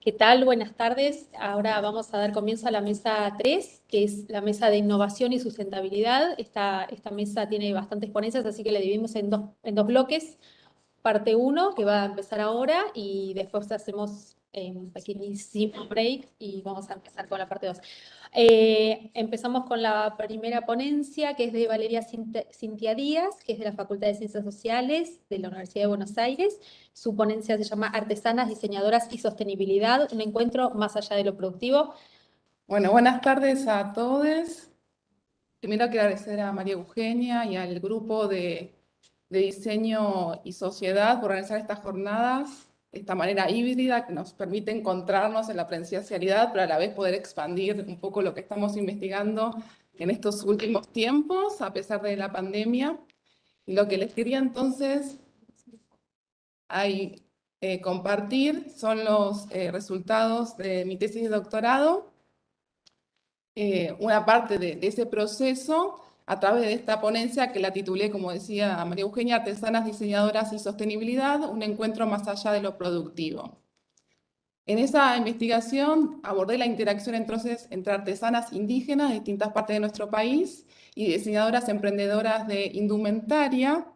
¿Qué tal? Buenas tardes. Ahora vamos a dar comienzo a la mesa 3, que es la mesa de innovación y sustentabilidad. Esta mesa tiene bastantes ponencias, así que la dividimos en dos bloques. Parte uno, que va a empezar ahora, y después hacemos un pequeñísimo break y vamos a empezar con la parte 2. Empezamos con la primera ponencia, que es de Valeria Cintia Díaz, que es de la Facultad de Ciencias Sociales de la Universidad de Buenos Aires. Su ponencia se llama Artesanas, Diseñadoras y Sostenibilidad, un encuentro más allá de lo productivo. Bueno, buenas tardes a todos. Primero quiero agradecer a María Eugenia y al grupo de diseño y sociedad por organizar estas jornadas de esta manera híbrida que nos permite encontrarnos en la presencialidad, pero a la vez poder expandir un poco lo que estamos investigando en estos últimos tiempos, a pesar de la pandemia. Y lo que les quería entonces compartir son los resultados de mi tesis de doctorado. Una parte de ese proceso a través de esta ponencia que la titulé, como decía María Eugenia, Artesanas, Diseñadoras y Sostenibilidad, un encuentro más allá de lo productivo. En esa investigación abordé la interacción entonces entre artesanas indígenas de distintas partes de nuestro país y diseñadoras emprendedoras de indumentaria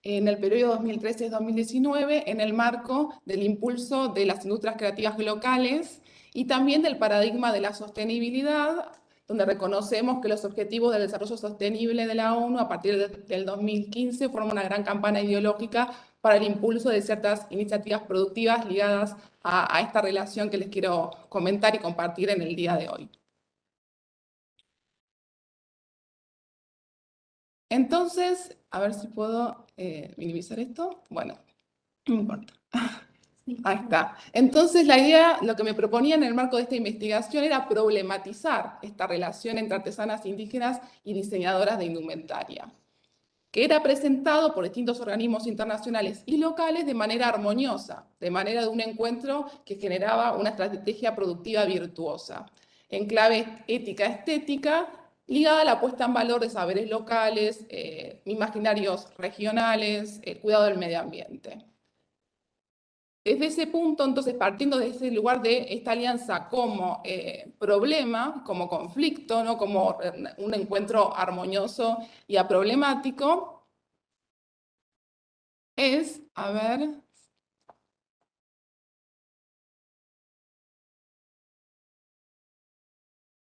en el periodo 2013-2019 en el marco del impulso de las industrias creativas locales y también del paradigma de la sostenibilidad, donde reconocemos que los Objetivos del Desarrollo Sostenible de la ONU a partir del 2015 forman una gran campana ideológica para el impulso de ciertas iniciativas productivas ligadas a esta relación que les quiero comentar y compartir en el día de hoy. Entonces, a ver si puedo minimizar esto. Bueno, no importa. Ahí está. Entonces, la idea, lo que me proponía en el marco de esta investigación era problematizar esta relación entre artesanas indígenas y diseñadoras de indumentaria, que era presentado por distintos organismos internacionales y locales de manera armoniosa, de manera de un encuentro que generaba una estrategia productiva virtuosa, en clave ética-estética, ligada a la puesta en valor de saberes locales, imaginarios regionales, el cuidado del medio ambiente. Desde ese punto, entonces, partiendo de ese lugar de esta alianza como problema, como conflicto, ¿no? Como un encuentro armonioso y aproblemático, es, a ver,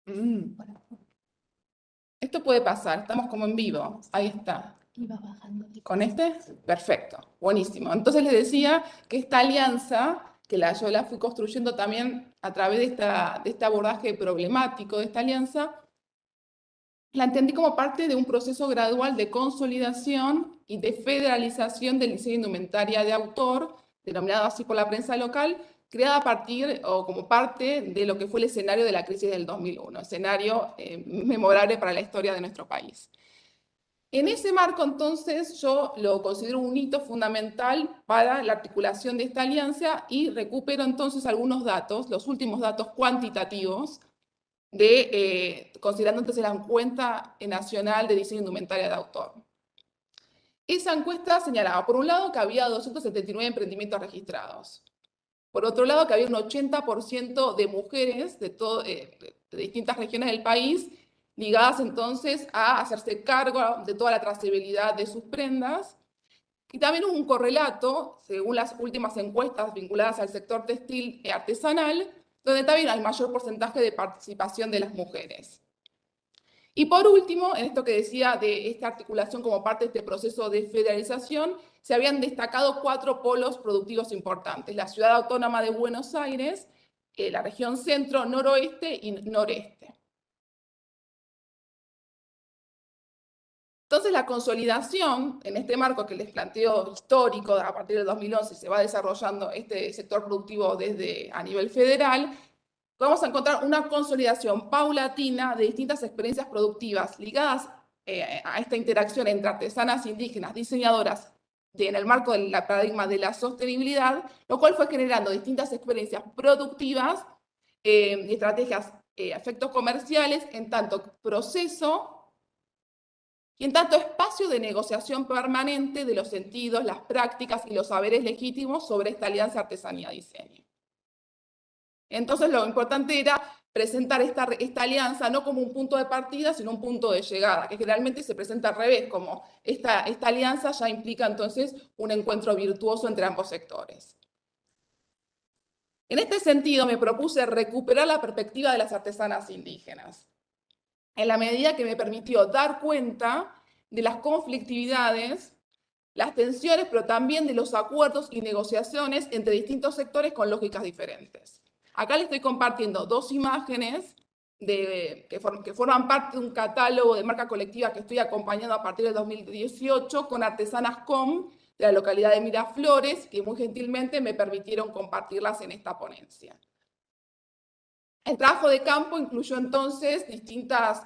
mm, esto puede pasar, estamos como en vivo, ahí está. ¿Con este? Perfecto, buenísimo. Entonces les decía que esta alianza, yo la fui construyendo también a través de este abordaje problemático de esta alianza, la entendí como parte de un proceso gradual de consolidación y de federalización del diseño de indumentaria de autor, denominado así por la prensa local, creada a partir o como parte de lo que fue el escenario de la crisis del 2001, escenario memorable para la historia de nuestro país. En ese marco, entonces, yo lo considero un hito fundamental para la articulación de esta alianza y recupero entonces algunos datos, los últimos datos cuantitativos, considerando entonces la encuesta nacional de diseño indumentaria de autor. Esa encuesta señalaba, por un lado, que había 279 emprendimientos registrados. Por otro lado, que había un 80% de mujeres de distintas regiones del país ligadas entonces a hacerse cargo de toda la trazabilidad de sus prendas. Y también hubo un correlato, según las últimas encuestas vinculadas al sector textil y artesanal, donde también hay mayor porcentaje de participación de las mujeres. Y por último, en esto que decía de esta articulación como parte de este proceso de federalización, se habían destacado 4 polos productivos importantes: la ciudad autónoma de Buenos Aires, la región centro, noroeste y noreste. Entonces, la consolidación en este marco que les planteo histórico, a partir del 2011 se va desarrollando este sector productivo a nivel federal, vamos a encontrar una consolidación paulatina de distintas experiencias productivas ligadas a esta interacción entre artesanas indígenas, diseñadoras, en el marco del paradigma de la sostenibilidad, lo cual fue generando distintas experiencias productivas y estrategias, efectos comerciales, en tanto proceso y en tanto espacio de negociación permanente de los sentidos, las prácticas y los saberes legítimos sobre esta alianza artesanía-diseño. Entonces lo importante era presentar esta alianza no como un punto de partida, sino un punto de llegada, que generalmente se presenta al revés, como esta alianza ya implica entonces un encuentro virtuoso entre ambos sectores. En este sentido, me propuse recuperar la perspectiva de las artesanas indígenas, en la medida que me permitió dar cuenta de las conflictividades, las tensiones, pero también de los acuerdos y negociaciones entre distintos sectores con lógicas diferentes. Acá les estoy compartiendo dos imágenes que forman parte de un catálogo de marca colectiva que estoy acompañando a partir del 2018 con artesanas COM de la localidad de Miraflores, que muy gentilmente me permitieron compartirlas en esta ponencia. El trabajo de campo incluyó entonces distintas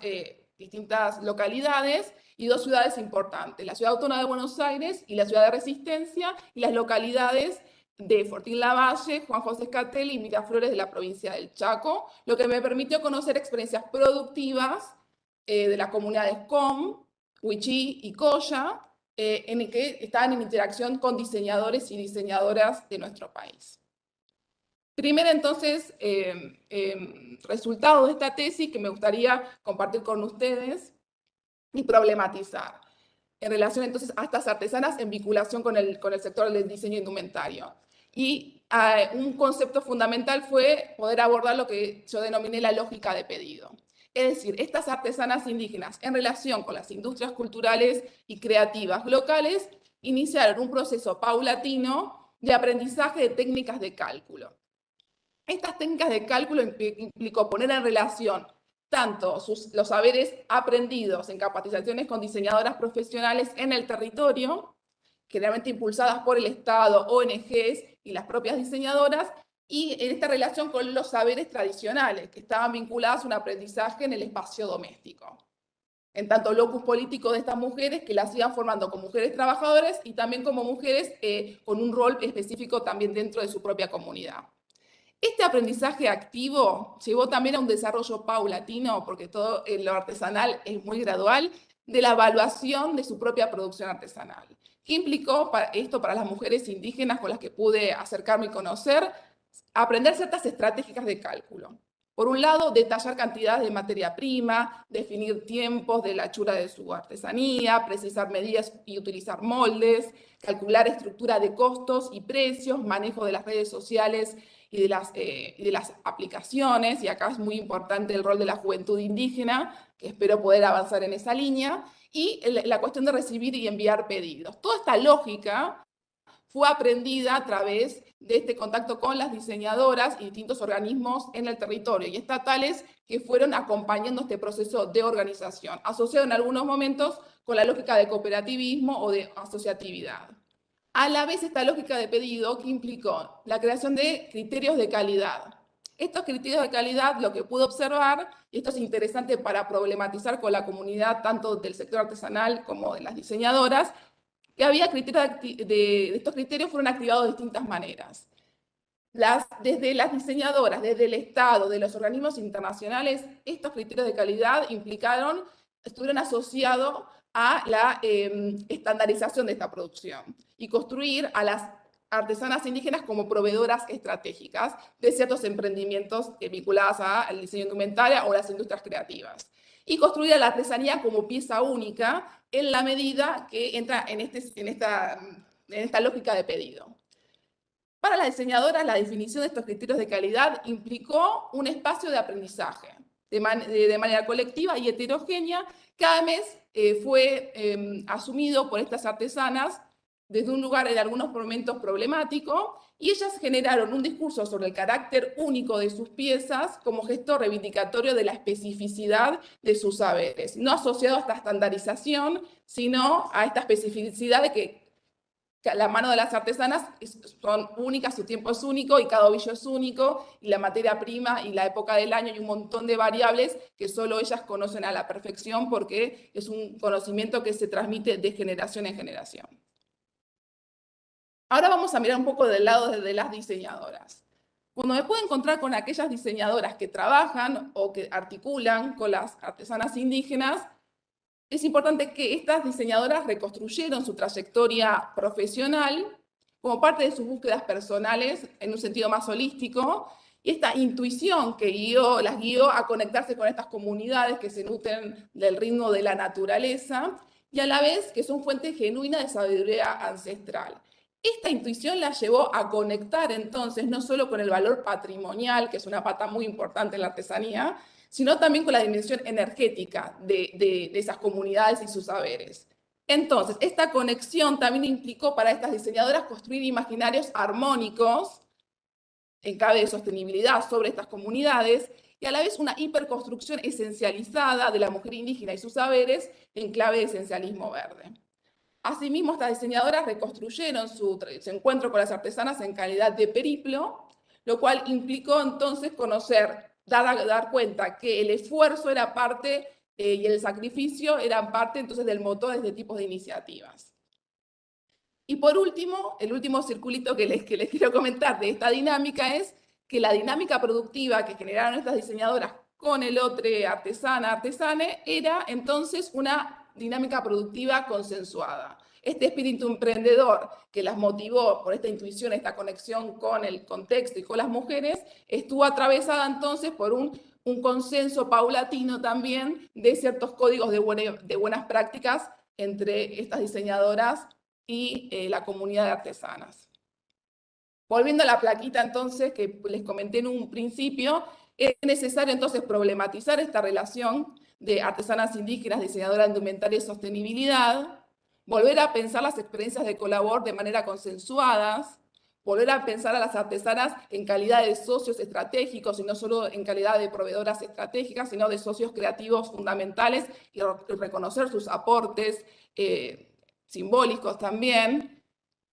localidades y dos ciudades importantes, la Ciudad Autónoma de Buenos Aires y la Ciudad de Resistencia, y las localidades de Fortín Lavalle, Juan José Scatelli y Miraflores de la provincia del Chaco, lo que me permitió conocer experiencias productivas de las comunidades Com, Huichí y Coya, en el que estaban en interacción con diseñadores y diseñadoras de nuestro país. Primero, entonces, resultado de esta tesis que me gustaría compartir con ustedes y problematizar en relación entonces a estas artesanas en vinculación con el sector del diseño indumentario. Y un concepto fundamental fue poder abordar lo que yo denominé la lógica de pedido. Es decir, estas artesanas indígenas en relación con las industrias culturales y creativas locales iniciaron un proceso paulatino de aprendizaje de técnicas de cálculo. Estas técnicas de cálculo implicó poner en relación tanto los saberes aprendidos en capacitaciones con diseñadoras profesionales en el territorio, generalmente impulsadas por el Estado, ONGs y las propias diseñadoras, y en esta relación con los saberes tradicionales, que estaban vinculados a un aprendizaje en el espacio doméstico. En tanto locus político de estas mujeres que las iban formando como mujeres trabajadoras y también como mujeres con un rol específico también dentro de su propia comunidad. Este aprendizaje activo llevó también a un desarrollo paulatino, porque todo en lo artesanal es muy gradual, de la evaluación de su propia producción artesanal. ¿Qué implicó esto para las mujeres indígenas con las que pude acercarme y conocer? Aprender ciertas estrategias de cálculo. Por un lado, detallar cantidades de materia prima, definir tiempos de la hechura de su artesanía, precisar medidas y utilizar moldes, calcular estructura de costos y precios, manejo de las redes sociales y de las aplicaciones, y acá es muy importante el rol de la juventud indígena, que espero poder avanzar en esa línea, y la cuestión de recibir y enviar pedidos. Toda esta lógica fue aprendida a través de este contacto con las diseñadoras y distintos organismos en el territorio y estatales que fueron acompañando este proceso de organización, asociado en algunos momentos con la lógica de cooperativismo o de asociatividad. A la vez, esta lógica de pedido que implicó la creación de criterios de calidad. Estos criterios de calidad, lo que pude observar, y esto es interesante para problematizar con la comunidad tanto del sector artesanal como de las diseñadoras, que había criterios estos criterios fueron activados de distintas maneras. Desde las diseñadoras, desde el Estado, de los organismos internacionales, estos criterios de calidad estuvieron asociados a la estandarización de esta producción y construir a las artesanas indígenas como proveedoras estratégicas de ciertos emprendimientos vinculados al diseño indumentaria o las industrias creativas. Y construir a la artesanía como pieza única en la medida que entra en esta lógica de pedido. Para las diseñadoras, la definición de estos criterios de calidad implicó un espacio de aprendizaje de manera colectiva y heterogénea. Cada mes fue asumido por estas artesanas desde un lugar en algunos momentos problemático, y ellas generaron un discurso sobre el carácter único de sus piezas como gesto reivindicatorio de la especificidad de sus saberes, no asociado a esta estandarización, sino a esta especificidad de que la mano de las artesanas son únicas, su tiempo es único y cada ovillo es único, y la materia prima y la época del año y un montón de variables que solo ellas conocen a la perfección porque es un conocimiento que se transmite de generación en generación. Ahora vamos a mirar un poco del lado de las diseñadoras. Cuando me puedo encontrar con aquellas diseñadoras que trabajan o que articulan con las artesanas indígenas, es importante que estas diseñadoras reconstruyeron su trayectoria profesional como parte de sus búsquedas personales en un sentido más holístico Y esta intuición que las guió a conectarse con estas comunidades que se nutren del ritmo de la naturaleza y a la vez que son fuente genuina de sabiduría ancestral. Esta intuición la llevó a conectar entonces no solo con el valor patrimonial, que es una pata muy importante en la artesanía, sino también con la dimensión energética de esas comunidades y sus saberes. Entonces, esta conexión también implicó para estas diseñadoras construir imaginarios armónicos en clave de sostenibilidad sobre estas comunidades y a la vez una hiperconstrucción esencializada de la mujer indígena y sus saberes en clave de esencialismo verde. Asimismo, estas diseñadoras reconstruyeron su encuentro con las artesanas en calidad de periplo, lo cual implicó entonces conocer, dar cuenta que el esfuerzo era parte y el sacrificio eran parte entonces del motor de este tipo de iniciativas. Y por último, el último circulito que les quiero comentar de esta dinámica es que la dinámica productiva que generaron estas diseñadoras con el otro artesane, era entonces una dinámica productiva consensuada. Este espíritu emprendedor que las motivó por esta intuición, esta conexión con el contexto y con las mujeres, estuvo atravesada entonces por un consenso paulatino también de ciertos códigos de buenas prácticas entre estas diseñadoras y la comunidad de artesanas. Volviendo a la plaquita entonces que les comenté en un principio, es necesario entonces problematizar esta relación de artesanas indígenas, diseñadoras de indumentaria y sostenibilidad, volver a pensar las experiencias de colabor de manera consensuadas, volver a pensar a las artesanas en calidad de socios estratégicos y no solo en calidad de proveedoras estratégicas, sino de socios creativos fundamentales y reconocer sus aportes simbólicos también,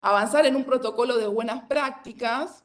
avanzar en un protocolo de buenas prácticas,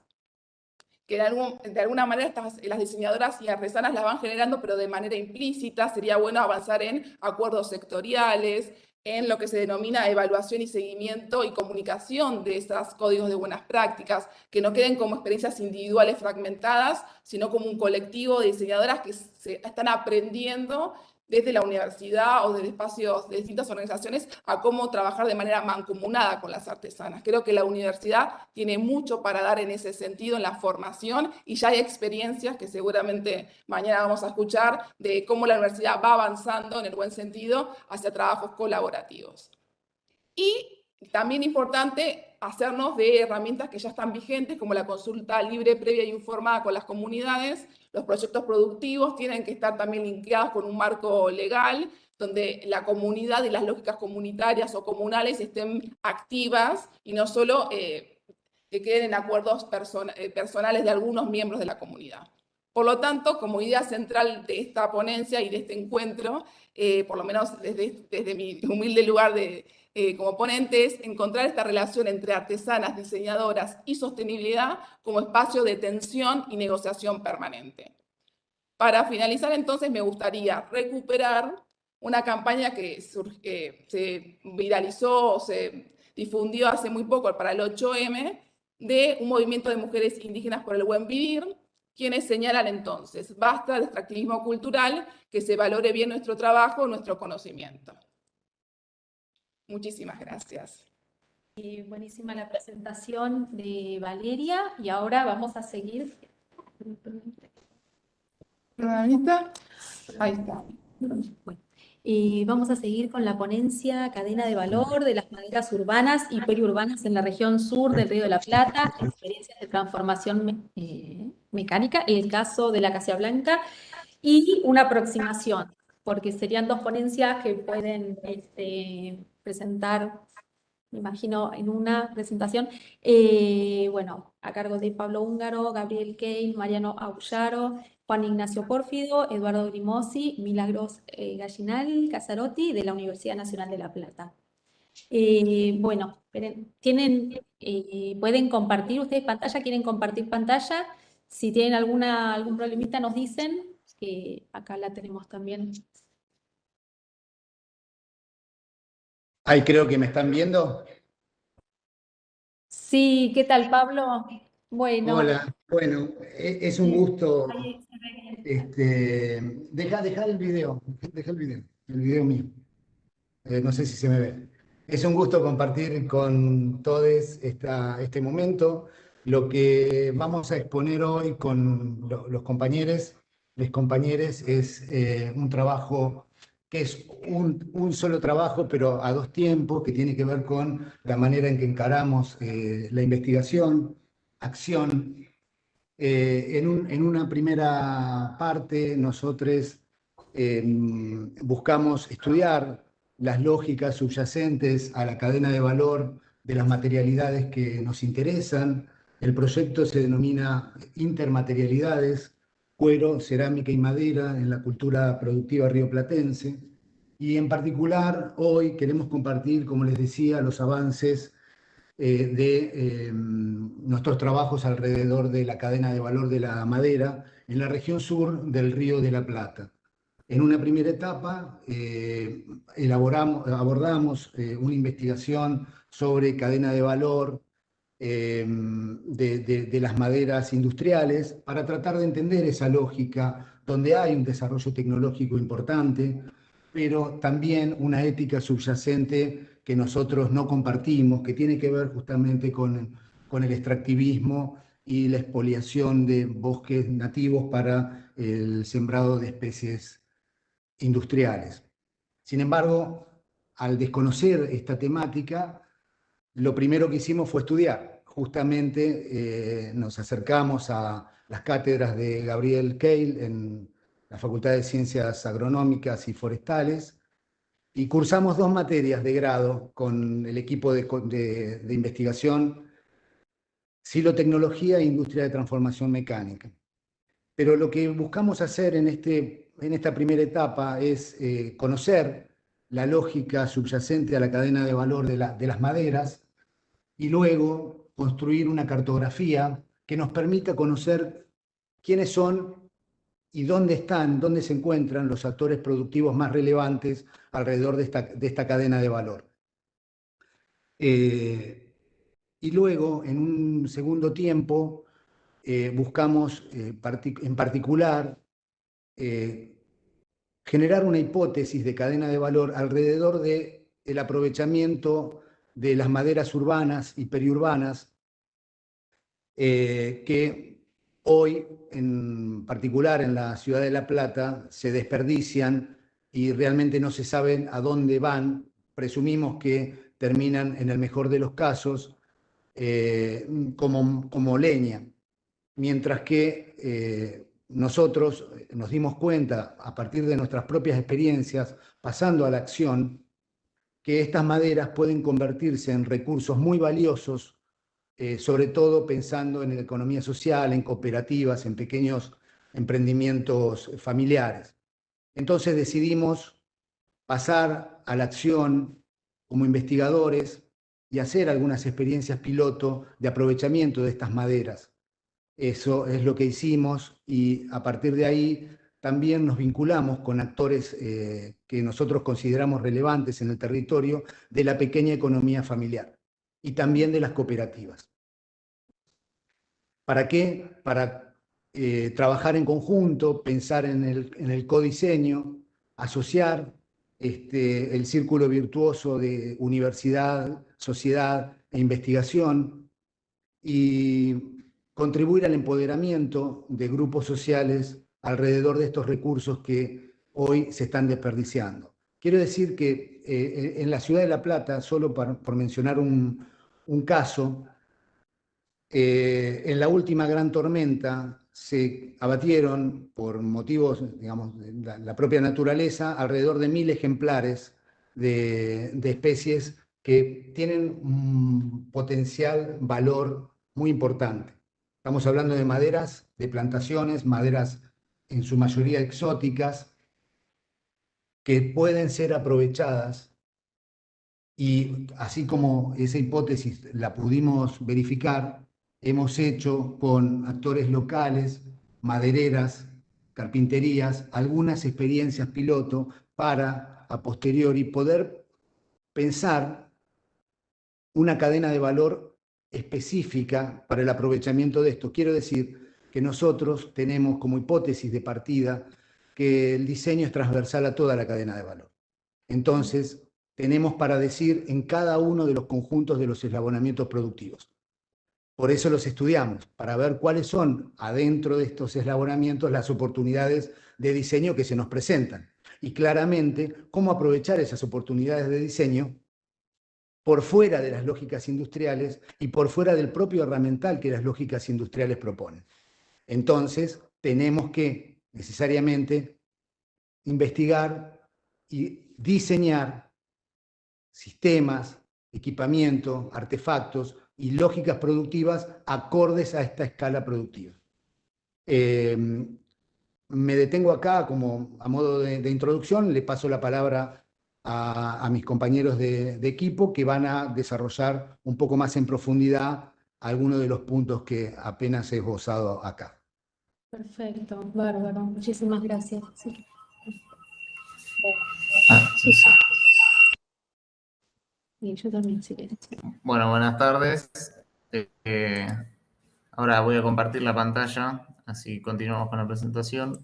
que de alguna manera las diseñadoras y artesanas las van generando, pero de manera implícita. Sería bueno avanzar en acuerdos sectoriales, en lo que se denomina evaluación y seguimiento y comunicación de estos códigos de buenas prácticas, que no queden como experiencias individuales fragmentadas, sino como un colectivo de diseñadoras que están aprendiendo desde la universidad o desde espacios de distintas organizaciones a cómo trabajar de manera mancomunada con las artesanas. Creo que la universidad tiene mucho para dar en ese sentido en la formación y ya hay experiencias que seguramente mañana vamos a escuchar de cómo la universidad va avanzando en el buen sentido hacia trabajos colaborativos. Y también importante hacernos de herramientas que ya están vigentes, como la consulta libre, previa e informada con las comunidades. Los proyectos productivos tienen que estar también linkeados con un marco legal, donde la comunidad y las lógicas comunitarias o comunales estén activas y no solo que queden en acuerdos personales de algunos miembros de la comunidad. Por lo tanto, como idea central de esta ponencia y de este encuentro, por lo menos desde mi humilde lugar como ponente, es encontrar esta relación entre artesanas, diseñadoras y sostenibilidad como espacio de tensión y negociación permanente. Para finalizar, entonces, me gustaría recuperar una campaña que se viralizó o se difundió hace muy poco para el 8M de un movimiento de mujeres indígenas por el buen vivir, quienes señalan entonces, basta de extractivismo cultural, que se valore bien nuestro trabajo, nuestro conocimiento. Muchísimas gracias. Buenísima la presentación de Valeria y ahora vamos a seguir. Ahí está. Bueno, vamos a seguir con la ponencia Cadena de Valor de las maderas urbanas y periurbanas en la región sur del Río de la Plata, experiencias de transformación mecánica, el caso de la Acacia Blanca y una aproximación, porque serían dos ponencias que pueden presentar, me imagino, en una presentación, bueno, a cargo de Pablo Húngaro, Gabriel Keil, Mariano Aullaro, Juan Ignacio Pórfido, Eduardo Grimosi, Milagros Gallinal Casarotti, de la Universidad Nacional de La Plata. Bueno, pueden compartir ustedes pantalla, quieren compartir pantalla. Si tienen algún problemita nos dicen, que acá la tenemos también. Ahí creo que me están viendo. Sí, ¿qué tal, Pablo? Bueno. Hola, bueno, es un gusto. Ahí se ve bien. Deja el video mío. No sé si se me ve. Es un gusto compartir con todos este momento. Lo que vamos a exponer hoy con los compañeros, les compañeres, es un trabajo que es un solo trabajo, pero a dos tiempos, que tiene que ver con la manera en que encaramos la investigación, acción. En una primera parte, nosotros buscamos estudiar las lógicas subyacentes a la cadena de valor de las materialidades que nos interesan. El proyecto se denomina Intermaterialidades, cuero, cerámica y madera en la cultura productiva rioplatense. Y en particular, hoy queremos compartir, como les decía, los avances de nuestros trabajos alrededor de la cadena de valor de la madera en la región sur del Río de la Plata. En una primera etapa abordamos una investigación sobre cadena de valor de las maderas industriales para tratar de entender esa lógica donde hay un desarrollo tecnológico importante, pero también una ética subyacente que nosotros no compartimos, que tiene que ver justamente con el extractivismo y la expoliación de bosques nativos para el sembrado de especies industriales. Sin embargo, al desconocer esta temática, lo primero que hicimos fue estudiar. Justamente nos acercamos a las cátedras de Gabriel Keil en la Facultad de Ciencias Agronómicas y Forestales y cursamos dos materias de grado con el equipo de investigación, Silotecnología e Industria de Transformación Mecánica. Pero lo que buscamos hacer en esta primera etapa es conocer la lógica subyacente a la cadena de valor de las maderas y luego construir una cartografía que nos permita conocer quiénes son y dónde están, dónde se encuentran los actores productivos más relevantes alrededor de esta cadena de valor. Y luego, en un segundo tiempo, buscamos en particular generar una hipótesis de cadena de valor alrededor del aprovechamiento de las maderas urbanas y periurbanas que hoy, en particular en la ciudad de La Plata, se desperdician y realmente no se sabe a dónde van. Presumimos que terminan, en el mejor de los casos, como leña. Mientras que nosotros nos dimos cuenta, a partir de nuestras propias experiencias, pasando a la acción, que estas maderas pueden convertirse en recursos muy valiosos, sobre todo pensando en la economía social, en cooperativas, en pequeños emprendimientos familiares. Entonces decidimos pasar a la acción como investigadores y hacer algunas experiencias piloto de aprovechamiento de estas maderas. Eso es lo que hicimos y a partir de ahí también nos vinculamos con actores que nosotros consideramos relevantes en el territorio de la pequeña economía familiar y también de las cooperativas. ¿Para qué? Para trabajar en conjunto, pensar en el codiseño, asociar el círculo virtuoso de universidad, sociedad e investigación y contribuir al empoderamiento de grupos sociales alrededor de estos recursos que hoy se están desperdiciando. Quiero decir que en la ciudad de La Plata, solo por mencionar un caso, en la última gran tormenta se abatieron por motivos, digamos, de la propia naturaleza, alrededor de 1000 ejemplares de especies que tienen un potencial valor muy importante. Estamos hablando de maderas, de plantaciones, maderas en su mayoría exóticas, que pueden ser aprovechadas y así como esa hipótesis la pudimos verificar, hemos hecho con actores locales, madereras, carpinterías, algunas experiencias piloto para a posteriori poder pensar una cadena de valor específica para el aprovechamiento de esto. Quiero decir que nosotros tenemos como hipótesis de partida que el diseño es transversal a toda la cadena de valor. Entonces, tenemos para decir en cada uno de los conjuntos de los eslabonamientos productivos. Por eso los estudiamos, para ver cuáles son adentro de estos eslabonamientos las oportunidades de diseño que se nos presentan. Y claramente, cómo aprovechar esas oportunidades de diseño por fuera de las lógicas industriales y por fuera del propio herramental que las lógicas industriales proponen. Entonces, tenemos que necesariamente investigar y diseñar sistemas, equipamiento, artefactos y lógicas productivas acordes a esta escala productiva. Me detengo acá como a modo de introducción, le paso la palabra a mis compañeros de equipo que van a desarrollar un poco más en profundidad algunos de los puntos que apenas he esbozado acá. Perfecto, bárbaro. Muchísimas gracias. Sí. Sí, sí. Y yo también, si quieres. Bueno, buenas tardes. Ahora voy a compartir la pantalla, así continuamos con la presentación.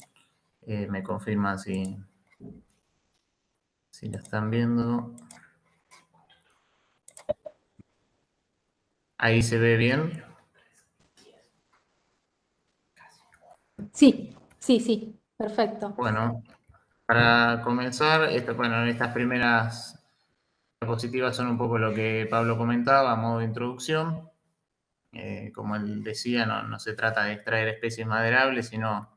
Me confirman si la están viendo. Ahí se ve bien. Sí, sí, sí, perfecto. Bueno, para comenzar, estas primeras diapositivas son un poco lo que Pablo comentaba a modo de introducción. Como él decía, no se trata de extraer especies maderables, sino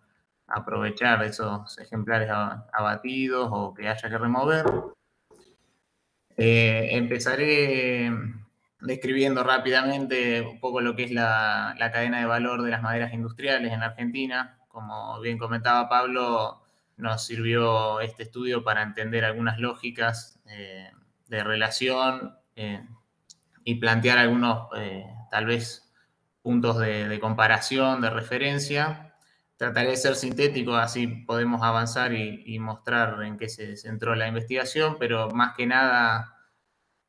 aprovechar esos ejemplares abatidos o que haya que remover. Empezaré describiendo rápidamente un poco lo que es la cadena de valor de las maderas industriales en Argentina. Como bien comentaba Pablo, nos sirvió este estudio para entender algunas lógicas de relación y plantear algunos, tal vez, puntos de comparación, de referencia. Trataré de ser sintético, así podemos avanzar y mostrar en qué se centró la investigación, pero más que nada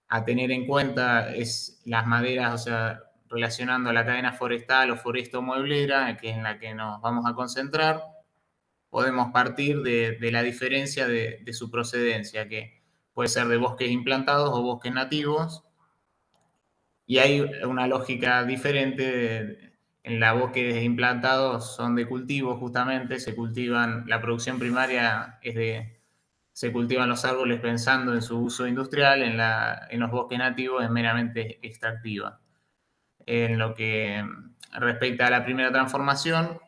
a tener en cuenta es las maderas, o sea, relacionando la cadena forestal o foresto-mueblera, que es en la que nos vamos a concentrar, podemos partir de la diferencia de su procedencia, que puede ser de bosques implantados o bosques nativos, y hay una lógica diferente en la bosques implantados son de cultivo justamente, se cultivan, la producción primaria se cultivan los árboles pensando en su uso industrial, en los bosques nativos es meramente extractiva. En lo que respecta a la primera transformación,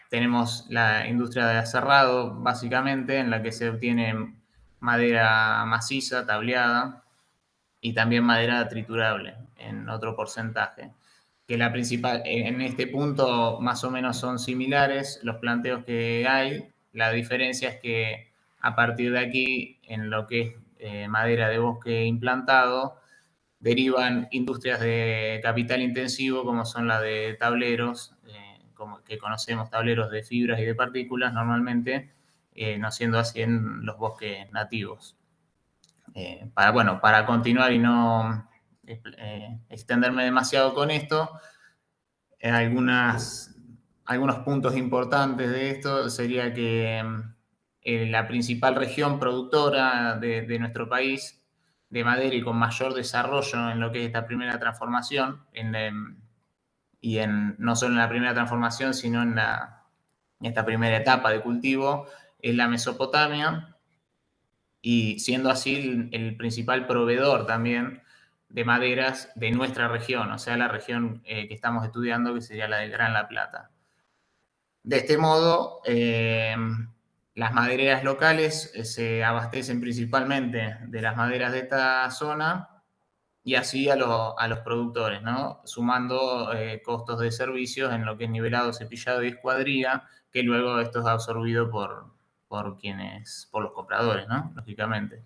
tenemos la industria de aserrado, básicamente, en la que se obtiene madera maciza, tableada, y también madera triturable en otro porcentaje. Que la principal, en este punto más o menos son similares los planteos que hay. La diferencia es que a partir de aquí, en lo que es madera de bosque implantado, derivan industrias de capital intensivo como son la de tableros, como que conocemos, tableros de fibras y de partículas normalmente, no siendo así en los bosques nativos. Para continuar y no extenderme demasiado con esto, algunos puntos importantes de esto sería que la principal región productora de nuestro país de madera y con mayor desarrollo en lo que es esta primera transformación, no solo en la primera transformación, sino en esta primera etapa de cultivo, es la Mesopotamia, y siendo así el principal proveedor también de maderas de nuestra región, o sea, la región que estamos estudiando, que sería la del Gran La Plata. De este modo, las madereras locales se abastecen principalmente de las maderas de esta zona y así a los productores, ¿no? Sumando costos de servicios en lo que es nivelado, cepillado y escuadría, que luego esto es absorbido por los compradores, ¿no? Lógicamente.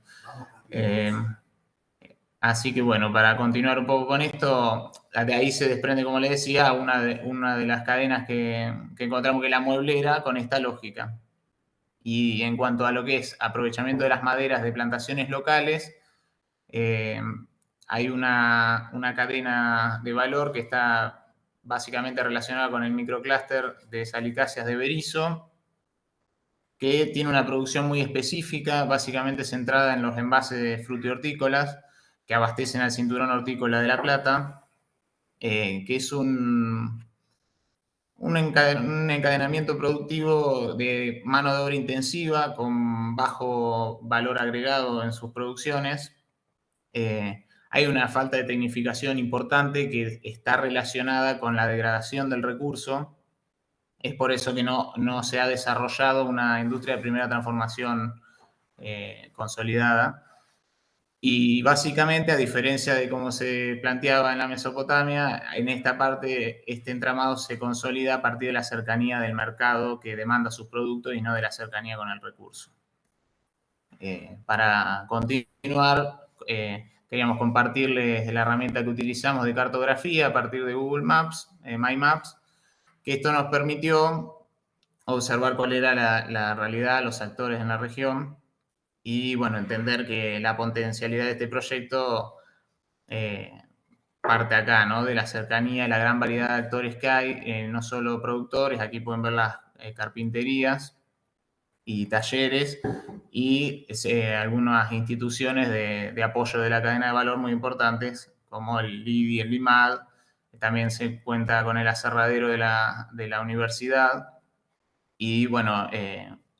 Así que bueno, para continuar un poco con esto, de ahí se desprende, como les decía, una de las cadenas que encontramos, que es la mueblera, con esta lógica. Y en cuanto a lo que es aprovechamiento de las maderas de plantaciones locales, hay una cadena de valor que está básicamente relacionada con el microclúster de salicáceas de Berisso, que tiene una producción muy específica, básicamente centrada en los envases de frutihortícolas que abastecen al cinturón hortícola de La Plata, que es un encadenamiento productivo de mano de obra intensiva con bajo valor agregado en sus producciones. Hay una falta de tecnificación importante que está relacionada con la degradación del recurso. Es por eso que no se ha desarrollado una industria de primera transformación consolidada. Y básicamente, a diferencia de cómo se planteaba en la Mesopotamia, en esta parte este entramado se consolida a partir de la cercanía del mercado que demanda sus productos y no de la cercanía con el recurso. Para continuar, queríamos compartirles la herramienta que utilizamos de cartografía a partir de Google Maps, My Maps, que esto nos permitió observar cuál era la realidad, los actores en la región y, bueno, entender que la potencialidad de este proyecto parte acá, ¿no? De la cercanía y la gran variedad de actores que hay, no solo productores, aquí pueden ver las carpinterías y talleres y algunas instituciones de apoyo de la cadena de valor muy importantes, como el LIDI, el LIMAD. También se cuenta con el aserradero de la universidad y, bueno,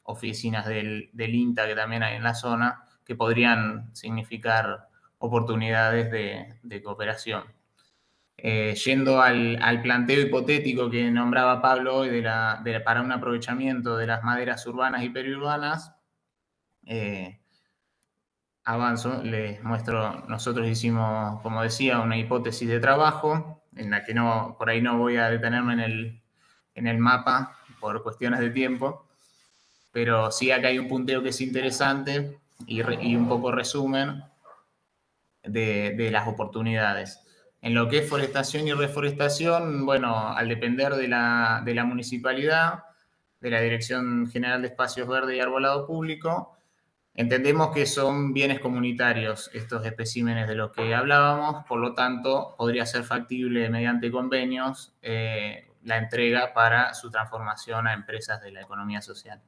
oficinas del INTA que también hay en la zona, que podrían significar oportunidades de cooperación. Yendo al planteo hipotético que nombraba Pablo hoy para un aprovechamiento de las maderas urbanas y periurbanas, avanzo, les muestro, nosotros hicimos, como decía, una hipótesis de trabajo, en la que por ahí no voy a detenerme en el mapa por cuestiones de tiempo, pero sí acá hay un punteo que es interesante y un poco resumen de las oportunidades. En lo que es forestación y reforestación, bueno, al depender de la municipalidad, de la Dirección General de Espacios Verdes y Arbolado Público, entendemos que son bienes comunitarios estos especímenes de los que hablábamos, por lo tanto, podría ser factible mediante convenios la entrega para su transformación a empresas de la economía social.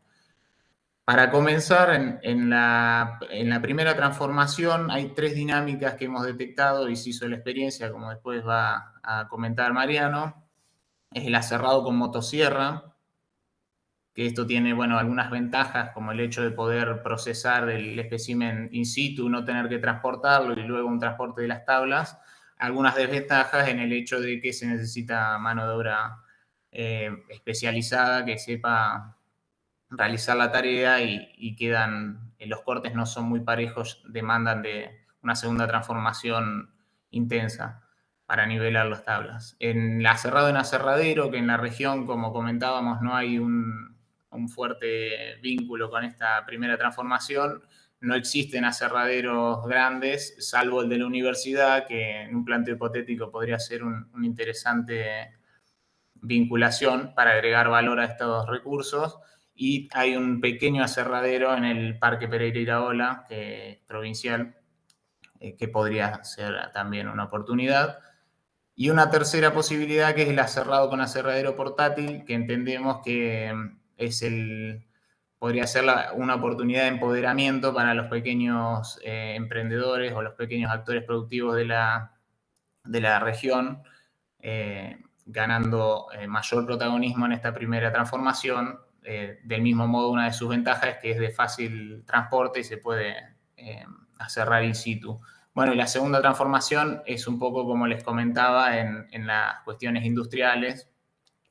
Para comenzar, en la primera transformación hay 3 dinámicas que hemos detectado y se hizo la experiencia, como después va a comentar Mariano. Es el aserrado con motosierra, que esto tiene, bueno, algunas ventajas, como el hecho de poder procesar el espécimen in situ, no tener que transportarlo y luego un transporte de las tablas. Algunas desventajas en el hecho de que se necesita mano de obra especializada que sepa realizar la tarea y los cortes no son muy parejos, demandan de una segunda transformación intensa para nivelar las tablas. En aserrado en aserradero, que en la región, como comentábamos, no hay un fuerte vínculo con esta primera transformación, no existen aserraderos grandes, salvo el de la universidad, que en un planteo hipotético podría ser una interesante vinculación para agregar valor a estos recursos. Y hay un pequeño aserradero en el Parque Pereira Iraola, que es provincial, que podría ser también una oportunidad. Y una tercera posibilidad, que es el aserrado con aserradero portátil, que entendemos que podría ser una oportunidad de empoderamiento para los pequeños emprendedores o los pequeños actores productivos de la región, ganando mayor protagonismo en esta primera transformación. Del mismo modo, una de sus ventajas es que es de fácil transporte y se puede aserrar in situ. Bueno, y la segunda transformación es un poco como les comentaba en las cuestiones industriales.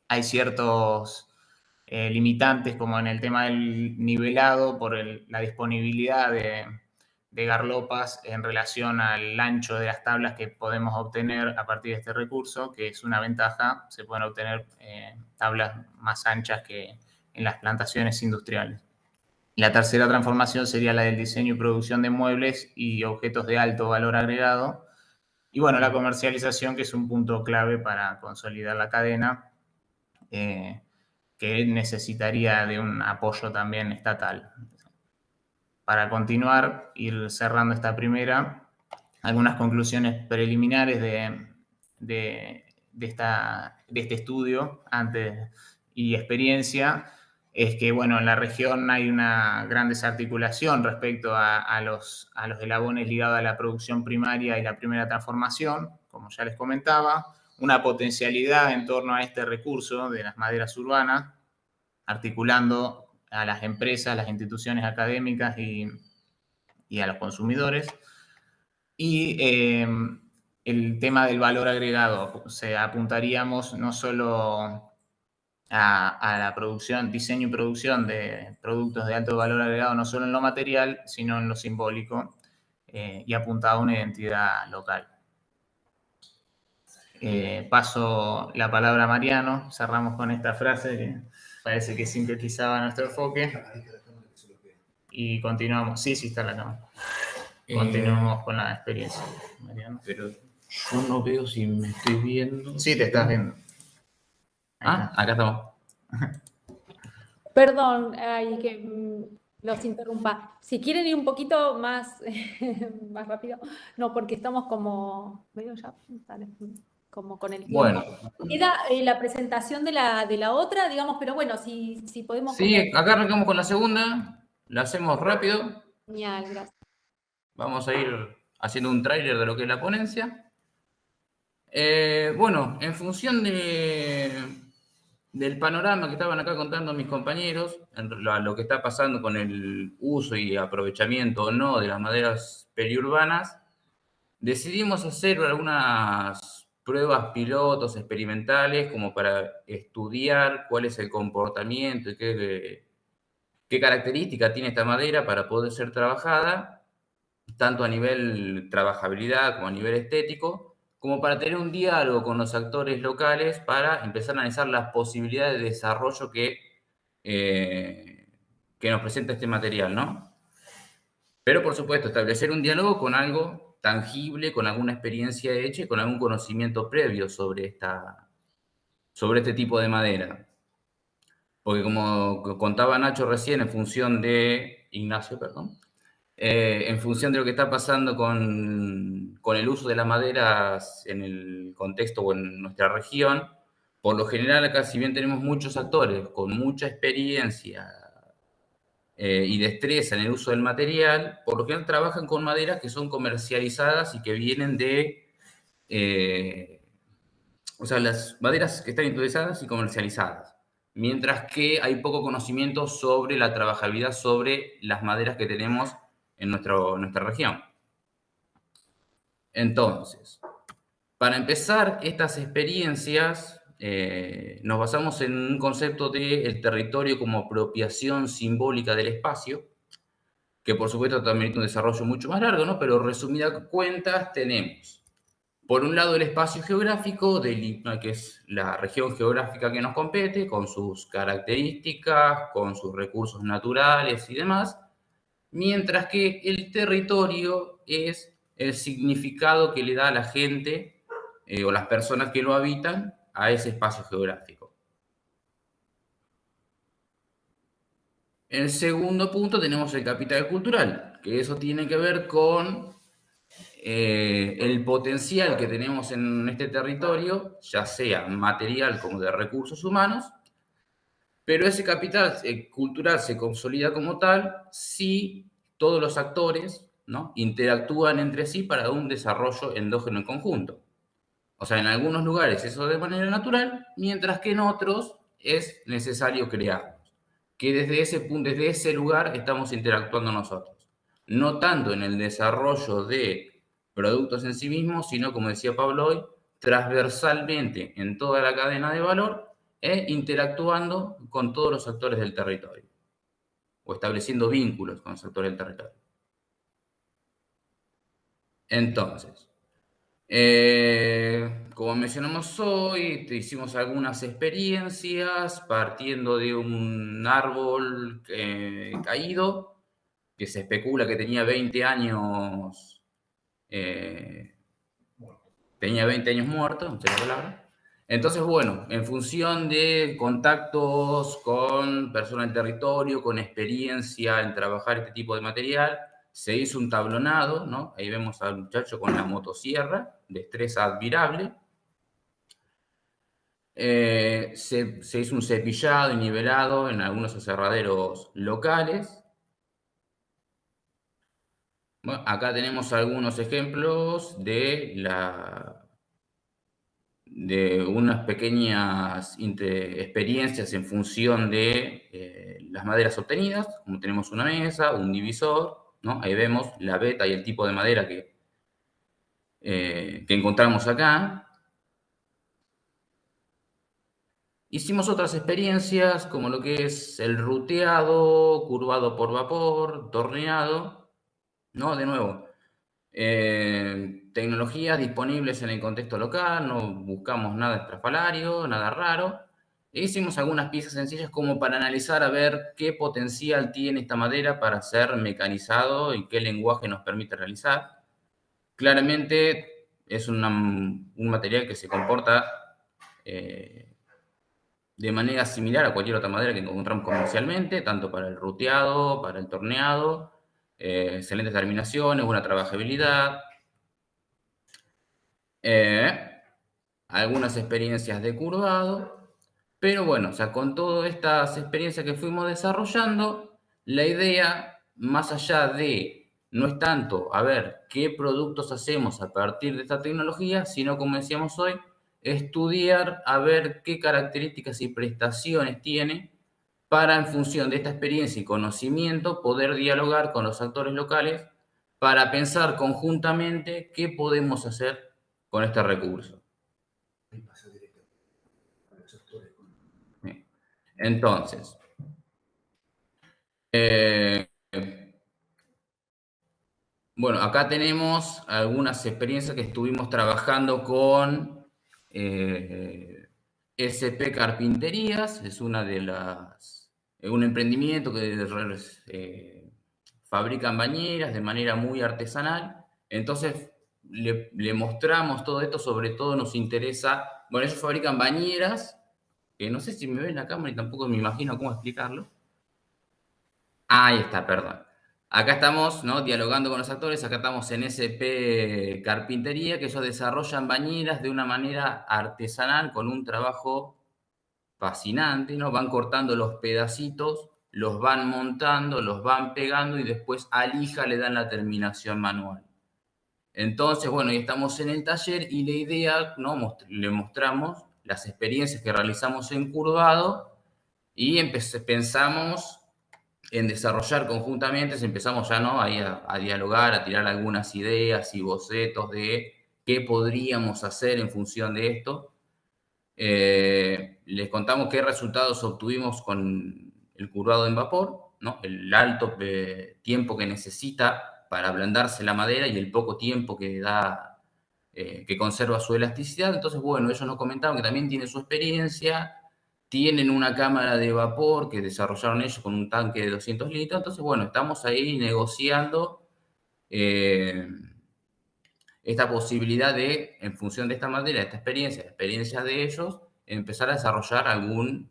Hay ciertos limitantes, como en el tema del nivelado, por la disponibilidad de garlopas en relación al ancho de las tablas que podemos obtener a partir de este recurso, que es una ventaja. Se pueden obtener tablas más anchas que en las plantaciones industriales. La tercera transformación sería la del diseño y producción de muebles y objetos de alto valor agregado. Y, bueno, la comercialización, que es un punto clave para consolidar la cadena, que necesitaría de un apoyo también estatal. Para continuar, ir cerrando esta primera, algunas conclusiones preliminares de este estudio y experiencia es que, bueno, en la región hay una gran desarticulación respecto a los eslabones ligados a la producción primaria y la primera transformación, como ya les comentaba, una potencialidad en torno a este recurso de las maderas urbanas, articulando a las empresas, las instituciones académicas y a los consumidores. Y el tema del valor agregado, o sea, apuntaríamos no solo a la producción, diseño y producción de productos de alto valor agregado, no solo en lo material, sino en lo simbólico, y apuntado a una identidad local. Paso la palabra a Mariano, cerramos con esta frase que parece que sintetizaba nuestro enfoque. Y continuamos. Sí, está la cámara. Continuamos con la experiencia, Mariano. Pero yo no veo si me estoy viendo. Sí, te estás viendo. Acá estamos. Perdón, que los interrumpa. Si quieren ir un poquito más, más rápido, no, porque estamos como medio ya, dale, como con el tiempo. Bueno. Queda la presentación de la otra, digamos, pero bueno, si podemos... Sí, acá arrancamos con la segunda, la hacemos rápido. Genial, gracias. Vamos a ir haciendo un tráiler de lo que es la ponencia. Bueno, en función del panorama que estaban acá contando mis compañeros, lo que está pasando con el uso y aprovechamiento o no de las maderas periurbanas, decidimos hacer algunas pruebas pilotos experimentales como para estudiar cuál es el comportamiento y qué característica tiene esta madera para poder ser trabajada, tanto a nivel trabajabilidad como a nivel estético, como para tener un diálogo con los actores locales para empezar a analizar las posibilidades de desarrollo que nos presenta este material, ¿no? Pero, por supuesto, establecer un diálogo con algo tangible, con alguna experiencia hecha y con algún conocimiento previo sobre este tipo de madera. Porque como contaba Nacho recién, Ignacio, perdón, en función de lo que está pasando con el uso de las maderas en el contexto o en nuestra región, por lo general acá, si bien tenemos muchos actores con mucha experiencia y destreza en el uso del material, por lo general trabajan con maderas que son comercializadas y que vienen o sea, las maderas que están industrializadas y comercializadas. Mientras que hay poco conocimiento sobre la trabajabilidad, sobre las maderas que tenemos en nuestra región. Entonces, para empezar estas experiencias, nos basamos en un concepto del territorio como apropiación simbólica del espacio, que por supuesto también tiene un desarrollo mucho más largo, ¿no? Pero resumidas cuentas tenemos, por un lado, el espacio geográfico, que es la región geográfica que nos compete, con sus características, con sus recursos naturales y demás, mientras que el territorio es el significado que le da a la gente o las personas que lo habitan a ese espacio geográfico. En el segundo punto tenemos el capital cultural, que eso tiene que ver con el potencial que tenemos en este territorio, ya sea material como de recursos humanos, pero ese capital cultural se consolida como tal si todos los actores, ¿no?, interactúan entre sí para un desarrollo endógeno en conjunto. O sea, en algunos lugares eso de manera natural, mientras que en otros es necesario crearlos. Que desde ese punto, desde ese lugar estamos interactuando nosotros. No tanto en el desarrollo de productos en sí mismos, sino, como decía Pablo hoy, transversalmente en toda la cadena de valor e interactuando con todos los actores del territorio o estableciendo vínculos con los actores del territorio. Entonces, como mencionamos hoy, hicimos algunas experiencias partiendo de un árbol caído que se especula que tenía 20 años, muerto, no sé la palabra. Entonces, bueno, en función de contactos con personas del territorio, con experiencia en trabajar este tipo de material, se hizo un tablonado, ¿no? Ahí vemos al muchacho con la motosierra, destreza admirable. Se hizo un cepillado y nivelado en algunos aserraderos locales. Bueno, acá tenemos algunos ejemplos de de unas pequeñas experiencias en función de las maderas obtenidas, como tenemos una mesa, un divisor, ¿no? Ahí vemos la beta y el tipo de madera que encontramos acá. Hicimos otras experiencias como lo que es el ruteado, curvado por vapor, torneado, ¿no? De nuevo, tecnologías disponibles en el contexto local, no buscamos nada estrafalario, nada raro. E hicimos algunas piezas sencillas como para analizar a ver qué potencial tiene esta madera para ser mecanizado y qué lenguaje nos permite realizar. Claramente es un material que se comporta de manera similar a cualquier otra madera que encontramos comercialmente, tanto para el ruteado, para el torneado, excelentes terminaciones, buena trabajabilidad, algunas experiencias de curvado, pero bueno, o sea, con todas estas experiencias que fuimos desarrollando, la idea, más allá de, no es tanto a ver qué productos hacemos a partir de esta tecnología, sino, como decíamos hoy, estudiar a ver qué características y prestaciones tiene para, en función de esta experiencia y conocimiento, poder dialogar con los actores locales para pensar conjuntamente qué podemos hacer con este recurso. Entonces, bueno, acá tenemos algunas experiencias que estuvimos trabajando con SP Carpinterías, es una de un emprendimiento que fabrican bañeras de manera muy artesanal. Entonces, le mostramos todo esto, sobre todo nos interesa, bueno, ellos fabrican bañeras, que no sé si me ven en la cámara y tampoco me imagino cómo explicarlo. Ahí está, perdón. Acá estamos, ¿no?, dialogando con los actores, acá estamos en SP Carpintería, que ellos desarrollan bañeras de una manera artesanal, con un trabajo fascinante, ¿no? Van cortando los pedacitos, los van montando, los van pegando y después a lija le dan la terminación manual. Entonces, bueno, y estamos en el taller y la idea, ¿no?, le mostramos las experiencias que realizamos en curvado y pensamos en desarrollar conjuntamente, empezamos ya, ¿no?, ahí a dialogar, a tirar algunas ideas y bocetos de qué podríamos hacer en función de esto. Les contamos qué resultados obtuvimos con el curvado en vapor, ¿no?, el alto tiempo que necesita para ablandarse la madera y el poco tiempo que que conserva su elasticidad. Entonces, bueno, ellos nos comentaban que también tienen su experiencia, tienen una cámara de vapor que desarrollaron ellos con un tanque de 200 litros. Entonces, bueno, estamos ahí negociando esta posibilidad de, en función de esta madera, de esta experiencia, la experiencia de ellos, empezar a desarrollar alguna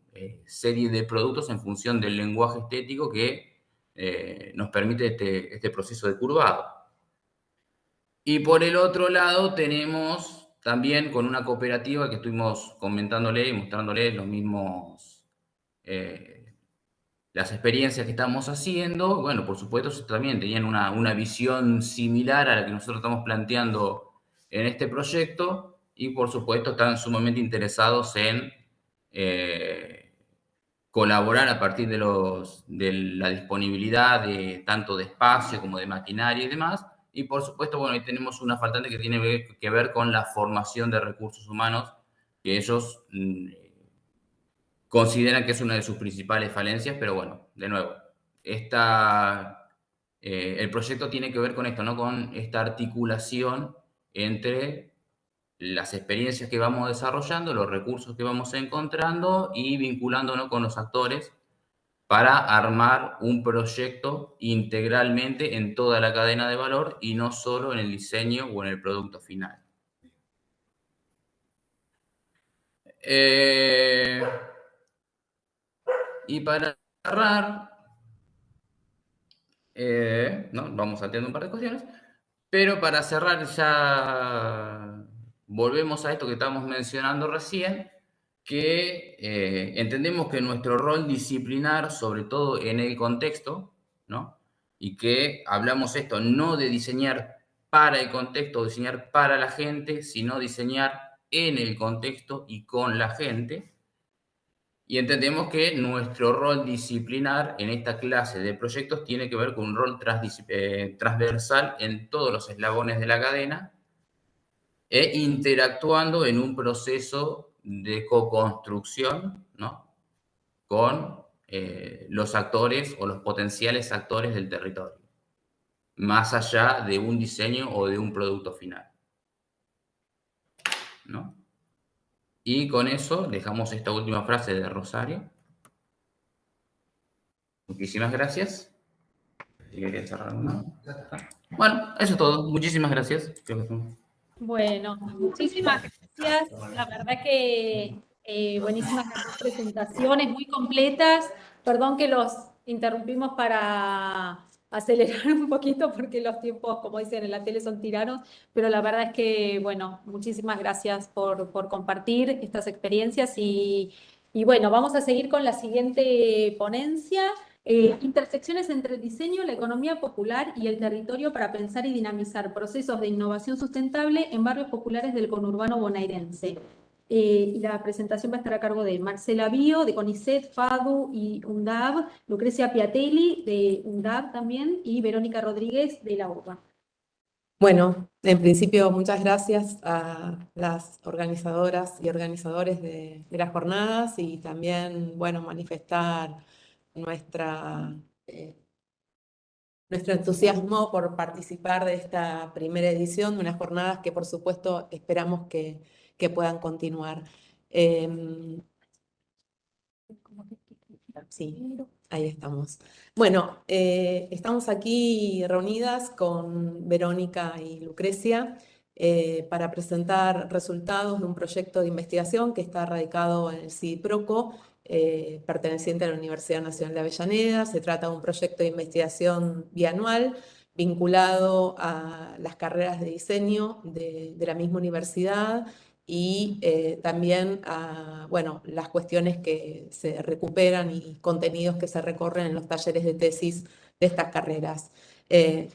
serie de productos en función del lenguaje estético que nos permite este proceso de curvado. Y por el otro lado tenemos también, con una cooperativa que estuvimos comentándole y mostrándoles los mismos, las experiencias que estamos haciendo. Bueno, por supuesto, también tenían una visión similar a la que nosotros estamos planteando en este proyecto y, por supuesto, están sumamente interesados en colaborar a partir de la disponibilidad de tanto de espacio como de maquinaria y demás. Y, por supuesto, bueno, ahí tenemos una faltante que tiene que ver con la formación de recursos humanos, que ellos consideran que es una de sus principales falencias, pero bueno, de nuevo, el proyecto tiene que ver con esto, ¿no?, con esta articulación entre las experiencias que vamos desarrollando, los recursos que vamos encontrando y vinculándonos con los actores para armar un proyecto integralmente en toda la cadena de valor y no solo en el diseño o en el producto final. Y para cerrar, ¿no?, vamos salteando un par de cuestiones, pero para cerrar ya volvemos a esto que estábamos mencionando recién, que entendemos que nuestro rol disciplinar, sobre todo en el contexto, ¿no?, y que hablamos esto no de diseñar para el contexto, diseñar para la gente, sino diseñar en el contexto y con la gente. Y entendemos que nuestro rol disciplinar en esta clase de proyectos tiene que ver con un rol transversal en todos los eslabones de la cadena e interactuando en un proceso de co-construcción, ¿no?, con los actores o los potenciales actores del territorio, más allá de un diseño o de un producto final, ¿no? Y con eso dejamos esta última frase de Rosario. Muchísimas gracias. Si quería cerrar una. Bueno, eso es todo. Muchísimas gracias. Bueno, muchísimas gracias. La verdad que buenísimas las dos presentaciones, muy completas. Perdón que los interrumpimos para acelerar un poquito porque los tiempos, como dicen en la tele, son tiranos, pero la verdad es que, bueno, muchísimas gracias por compartir estas experiencias y bueno, vamos a seguir con la siguiente ponencia. Intersecciones entre el diseño, la economía popular y el territorio para pensar y dinamizar procesos de innovación sustentable en barrios populares del conurbano bonaerense. Y la presentación va a estar a cargo de Marcela Bio, de CONICET, FADU y UNDAV, Lucrecia Piatelli, de UNDAV también, y Verónica Rodríguez, de la UBA. Bueno, en principio, muchas gracias a las organizadoras y organizadores de las jornadas y también, bueno, manifestar nuestro entusiasmo por participar de esta primera edición de unas jornadas que, por supuesto, esperamos que puedan continuar. Sí, ahí estamos. Bueno, estamos aquí reunidas con Verónica y Lucrecia para presentar resultados de un proyecto de investigación que está radicado en el CIDIPROCO, perteneciente a la Universidad Nacional de Avellaneda. Se trata de un proyecto de investigación bianual vinculado a las carreras de diseño de la misma universidad y también a, bueno, las cuestiones que se recuperan y contenidos que se recorren en los talleres de tesis de estas carreras.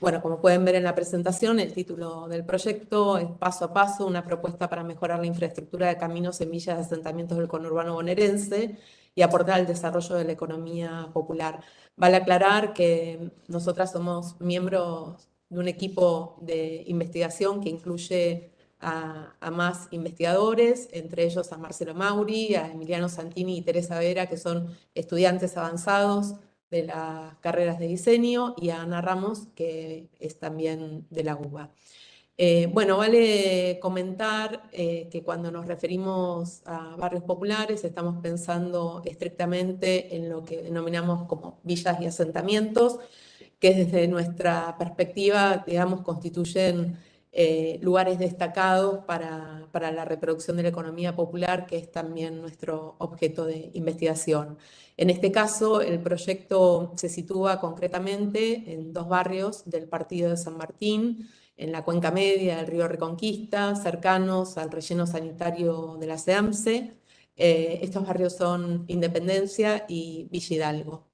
Bueno, como pueden ver en la presentación, el título del proyecto es Paso a Paso, una propuesta para mejorar la infraestructura de caminos, semillas de asentamientos del conurbano bonaerense y aportar al desarrollo de la economía popular. Vale aclarar que nosotras somos miembros de un equipo de investigación que incluye a más investigadores, entre ellos a Marcelo Mauri, a Emiliano Santini y Teresa Vera, que son estudiantes avanzados de las carreras de diseño, y a Ana Ramos, que es también de la UBA. Bueno, vale comentar que cuando nos referimos a barrios populares estamos pensando estrictamente en lo que denominamos como villas y asentamientos, que desde nuestra perspectiva, digamos, constituyen lugares destacados para la reproducción de la economía popular, que es también nuestro objeto de investigación. En este caso, el proyecto se sitúa concretamente en dos barrios del partido de San Martín, en la cuenca media del río Reconquista, cercanos al relleno sanitario de la SEAMSE. Estos barrios son Independencia y Villa Hidalgo.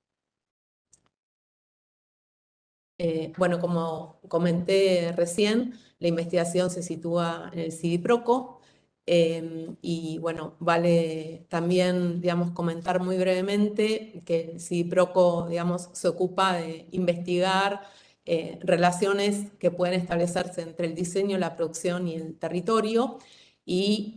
Bueno, como comenté recién, la investigación se sitúa en el CIDIPROCO y bueno, vale también, digamos, comentar muy brevemente que el CIDIPROCO, digamos, se ocupa de investigar relaciones que pueden establecerse entre el diseño, la producción y el territorio y,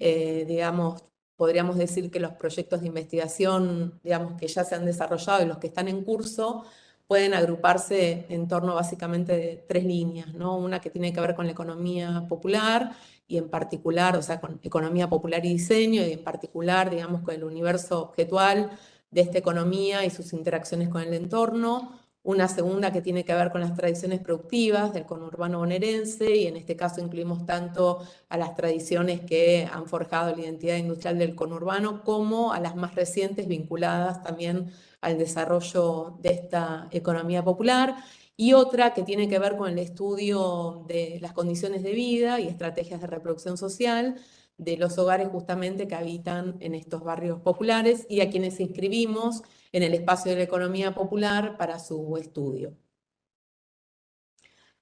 digamos, podríamos decir que los proyectos de investigación, digamos, que ya se han desarrollado y los que están en curso pueden agruparse en torno básicamente de tres líneas, ¿no? Una que tiene que ver con la economía popular y en particular, o sea, con economía popular y diseño y en particular, digamos, con el universo objetual de esta economía y sus interacciones con el entorno. Una segunda que tiene que ver con las tradiciones productivas del conurbano bonaerense y en este caso incluimos tanto a las tradiciones que han forjado la identidad industrial del conurbano como a las más recientes vinculadas también al desarrollo de esta economía popular, y otra que tiene que ver con el estudio de las condiciones de vida y estrategias de reproducción social de los hogares justamente que habitan en estos barrios populares y a quienes inscribimos en el espacio de la economía popular para su estudio.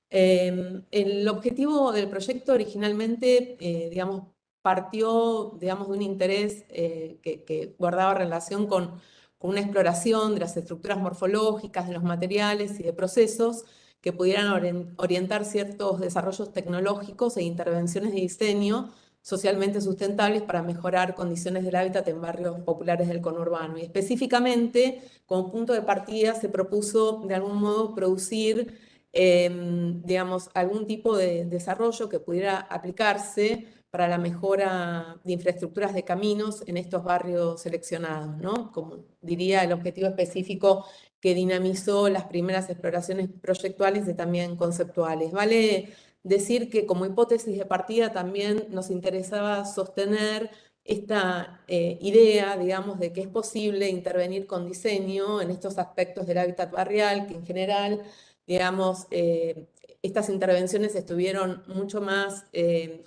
El objetivo del proyecto originalmente, digamos, partió, digamos, de un interés que guardaba relación con una exploración de las estructuras morfológicas, de los materiales y de procesos que pudieran orientar ciertos desarrollos tecnológicos e intervenciones de diseño socialmente sustentables para mejorar condiciones del hábitat en barrios populares del conurbano. Y específicamente, como punto de partida, se propuso de algún modo producir, digamos, algún tipo de desarrollo que pudiera aplicarse para la mejora de infraestructuras de caminos en estos barrios seleccionados, ¿no? Como diría, el objetivo específico que dinamizó las primeras exploraciones proyectuales y también conceptuales. Vale decir que como hipótesis de partida también nos interesaba sostener esta idea, digamos, de que es posible intervenir con diseño en estos aspectos del hábitat barrial, que en general, digamos, estas intervenciones estuvieron mucho más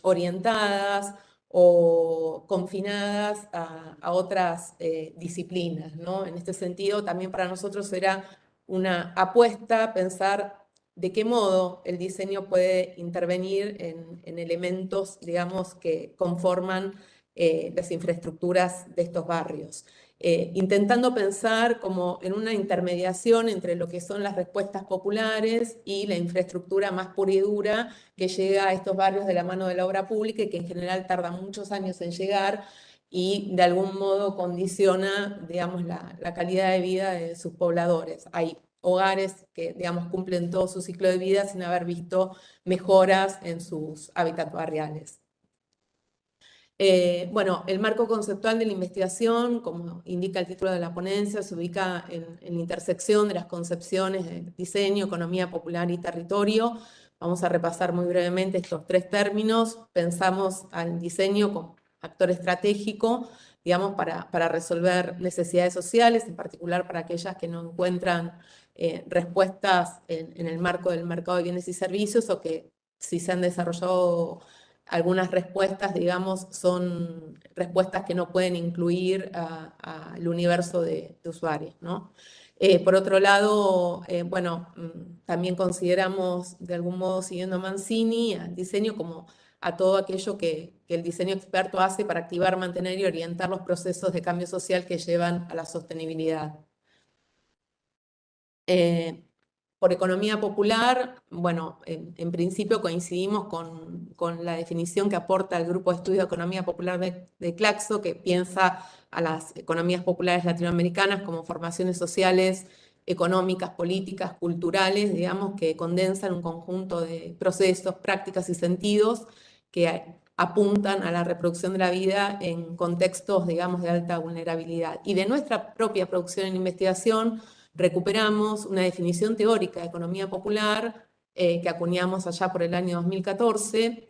orientadas o confinadas a otras disciplinas, ¿no? En este sentido, también para nosotros era una apuesta pensar de qué modo el diseño puede intervenir en elementos, digamos, que conforman las infraestructuras de estos barrios. Intentando pensar como en una intermediación entre lo que son las respuestas populares y la infraestructura más pura y dura que llega a estos barrios de la mano de la obra pública y que en general tarda muchos años en llegar y de algún modo condiciona, digamos, la calidad de vida de sus pobladores. Hay hogares que, digamos, cumplen todo su ciclo de vida sin haber visto mejoras en sus hábitats barriales. Bueno, el marco conceptual de la investigación, como indica el título de la ponencia, se ubica en la intersección de las concepciones de diseño, economía popular y territorio. Vamos a repasar muy brevemente estos tres términos. Pensamos al diseño como actor estratégico, digamos, para resolver necesidades sociales, en particular para aquellas que no encuentran respuestas en el marco del mercado de bienes y servicios, o que si se han desarrollado algunas respuestas, digamos, son respuestas que no pueden incluir al universo de usuarios, ¿no? Por otro lado, bueno, también consideramos de algún modo, siguiendo a Mancini, al diseño como a todo aquello que el diseño experto hace para activar, mantener y orientar los procesos de cambio social que llevan a la sostenibilidad. Por economía popular, bueno, en principio coincidimos con la definición que aporta el Grupo de Estudio de Economía Popular de Claxo, que piensa a las economías populares latinoamericanas como formaciones sociales, económicas, políticas, culturales, digamos, que condensan un conjunto de procesos, prácticas y sentidos que apuntan a la reproducción de la vida en contextos, digamos, de alta vulnerabilidad. Y de nuestra propia producción en investigación, recuperamos una definición teórica de economía popular que acuñamos allá por el año 2014,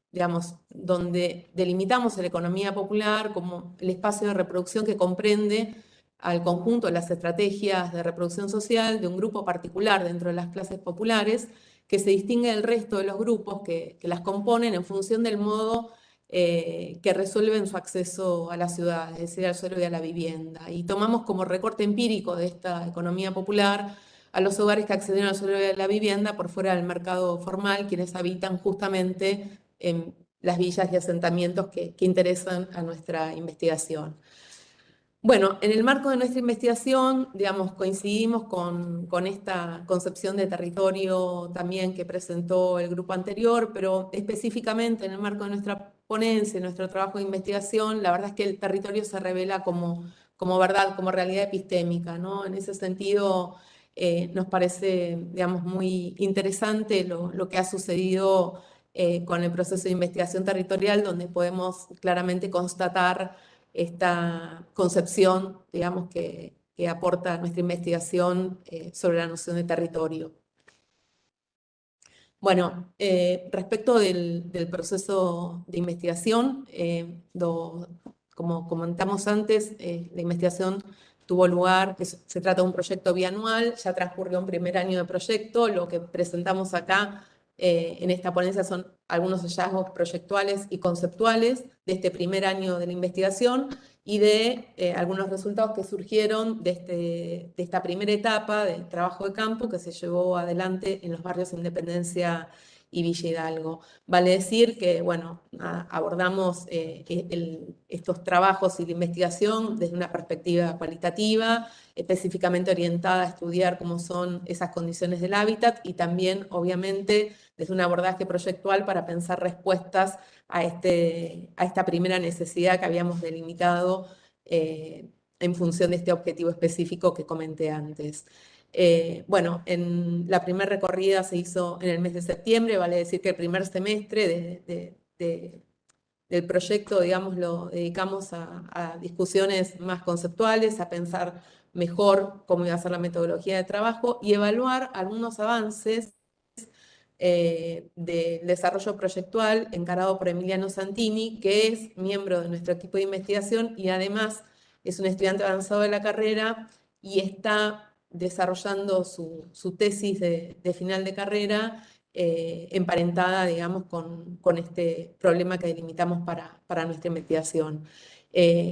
digamos, donde delimitamos la economía popular como el espacio de reproducción que comprende al conjunto de las estrategias de reproducción social de un grupo particular dentro de las clases populares, que se distingue del resto de los grupos que las componen en función del modo que resuelven su acceso a la ciudad, es decir, al suelo y a la vivienda. Y tomamos como recorte empírico de esta economía popular a los hogares que acceden al suelo y a la vivienda por fuera del mercado formal, quienes habitan justamente en las villas y asentamientos que interesan a nuestra investigación. Bueno, en el marco de nuestra investigación, digamos, coincidimos con esta concepción de territorio también que presentó el grupo anterior, pero específicamente en el marco de nuestra ponencia, nuestro trabajo de investigación, la verdad es que el territorio se revela como verdad, como realidad epistémica, ¿no? En ese sentido, nos parece, digamos, muy interesante lo que ha sucedido con el proceso de investigación territorial, donde podemos claramente constatar esta concepción, digamos, que aporta nuestra investigación sobre la noción de territorio. Bueno, respecto del proceso de investigación, como comentamos antes, la investigación tuvo lugar, se trata de un proyecto bianual, ya transcurrió un primer año de proyecto, lo que presentamos acá en esta ponencia son algunos hallazgos proyectuales y conceptuales de este primer año de la investigación y de algunos resultados que surgieron de esta primera etapa del trabajo de campo que se llevó adelante en los barrios Independencia y Villa Hidalgo. Vale decir que, bueno, abordamos estos trabajos y la investigación desde una perspectiva cualitativa, específicamente orientada a estudiar cómo son esas condiciones del hábitat y también, obviamente, desde un abordaje proyectual para pensar respuestas a esta primera necesidad que habíamos delimitado en función de este objetivo específico que comenté antes. Bueno, en la primera recorrida se hizo en el mes de septiembre, vale decir que el primer semestre del proyecto, digamos, lo dedicamos a discusiones más conceptuales, a pensar mejor cómo iba a ser la metodología de trabajo y evaluar algunos avances del desarrollo proyectual encarado por Emiliano Santini, que es miembro de nuestro equipo de investigación y además es un estudiante avanzado de la carrera y está desarrollando su tesis de final de carrera emparentada, digamos, con este problema que delimitamos para nuestra investigación.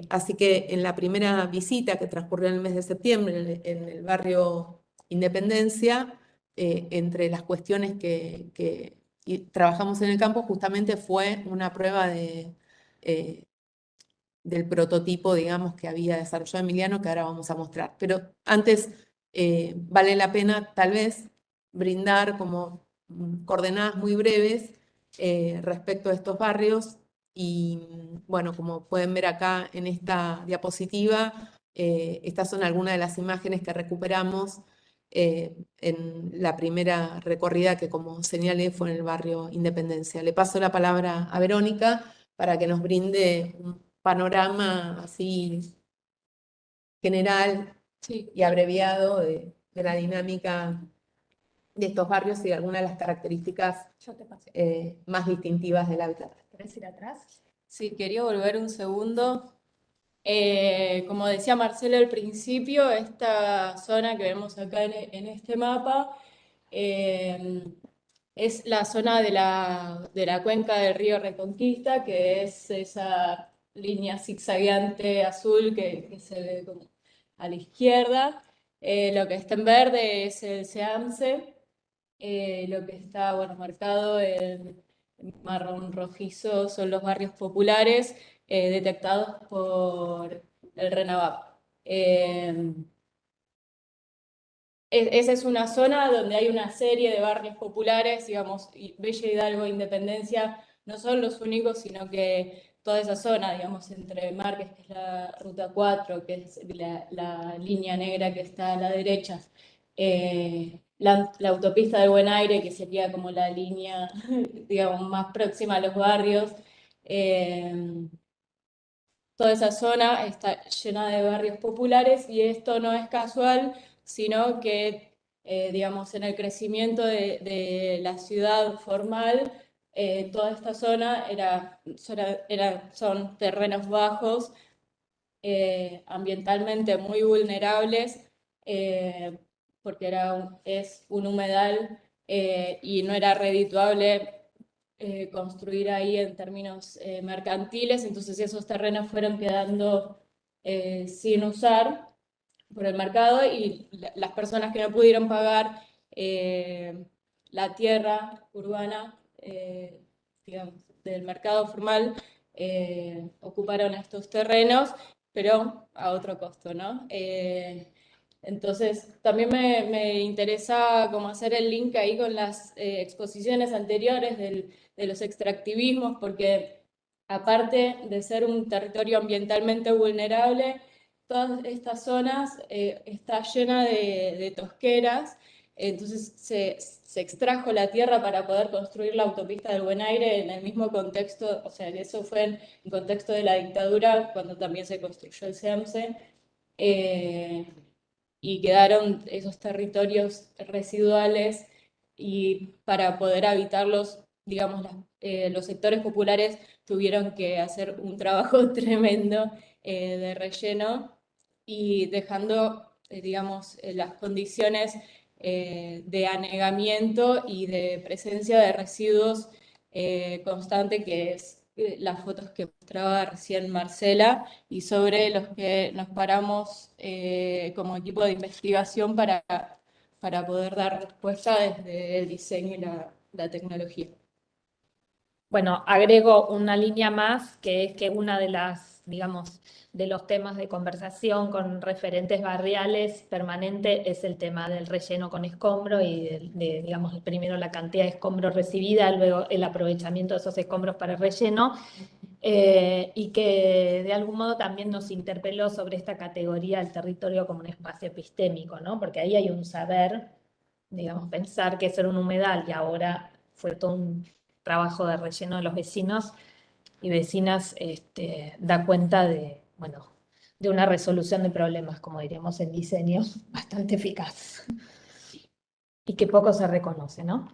Así que en la primera visita que transcurrió en el mes de septiembre en el barrio Independencia, entre las cuestiones que trabajamos en el campo justamente fue una prueba del prototipo, digamos, que había desarrollado Emiliano, que ahora vamos a mostrar. Pero antes vale la pena tal vez brindar como coordenadas muy breves respecto a estos barrios y bueno, como pueden ver acá en esta diapositiva, estas son algunas de las imágenes que recuperamos en la primera recorrida que, como señalé, fue en el barrio Independencia. Le paso la palabra a Verónica para que nos brinde un panorama así general y abreviado de la dinámica de estos barrios y de algunas de las características más distintivas del hábitat. ¿Querés ir atrás? Sí, quería volver un segundo. Como decía Marcelo al principio, esta zona que vemos acá en este mapa es la zona de la cuenca del río Reconquista, que es esa línea zigzagueante azul que se ve como a la izquierda. Lo que está en verde es el SEAMSE. Lo que está, bueno, marcado en marrón rojizo son los barrios populares detectados por el RENAVAP. Esa es una zona donde hay una serie de barrios populares, digamos, Villa Hidalgo e Independencia no son los únicos, sino que toda esa zona, digamos, entre Márquez, que es la ruta 4, que es la línea negra que está a la derecha, la autopista del Buen Aire, que sería como la línea, digamos, más próxima a los barrios. Toda esa zona está llena de barrios populares y esto no es casual, sino que, digamos, en el crecimiento de la ciudad formal, toda esta zona son terrenos bajos, ambientalmente muy vulnerables, porque es un humedal y no era redituable construir ahí en términos mercantiles, entonces esos terrenos fueron quedando sin usar por el mercado y las personas que no pudieron pagar la tierra urbana, digamos, del mercado formal, ocuparon estos terrenos, pero a otro costo, ¿no? Entonces, también me interesa como hacer el link ahí con las exposiciones anteriores de los extractivismos, porque aparte de ser un territorio ambientalmente vulnerable, todas estas zonas está llena de tosqueras, entonces se extrajo la tierra para poder construir la autopista del Buen Aire en el mismo contexto, o sea, eso fue en contexto de la dictadura, cuando también se construyó el SEAMSE, y quedaron esos territorios residuales y para poder habitarlos, digamos, los sectores populares tuvieron que hacer un trabajo tremendo de relleno y dejando, digamos, las condiciones de anegamiento y de presencia de residuos constante, que es las fotos que mostraba recién Marcela, y sobre los que nos paramos como equipo de investigación para poder dar respuesta desde el diseño la tecnología. Bueno, agrego una línea más, que es que una de las, digamos, de los temas de conversación con referentes barriales permanente es el tema del relleno con escombro y digamos, primero la cantidad de escombros recibida, luego el aprovechamiento de esos escombros para el relleno, y que de algún modo también nos interpeló sobre esta categoría del territorio como un espacio epistémico, ¿no? Porque ahí hay un saber, digamos, pensar que eso era un humedal y ahora fue todo un trabajo de relleno de los vecinos y vecinas, da cuenta de, bueno, de una resolución de problemas, como diríamos en diseño, bastante eficaz y que poco se reconoce, ¿no?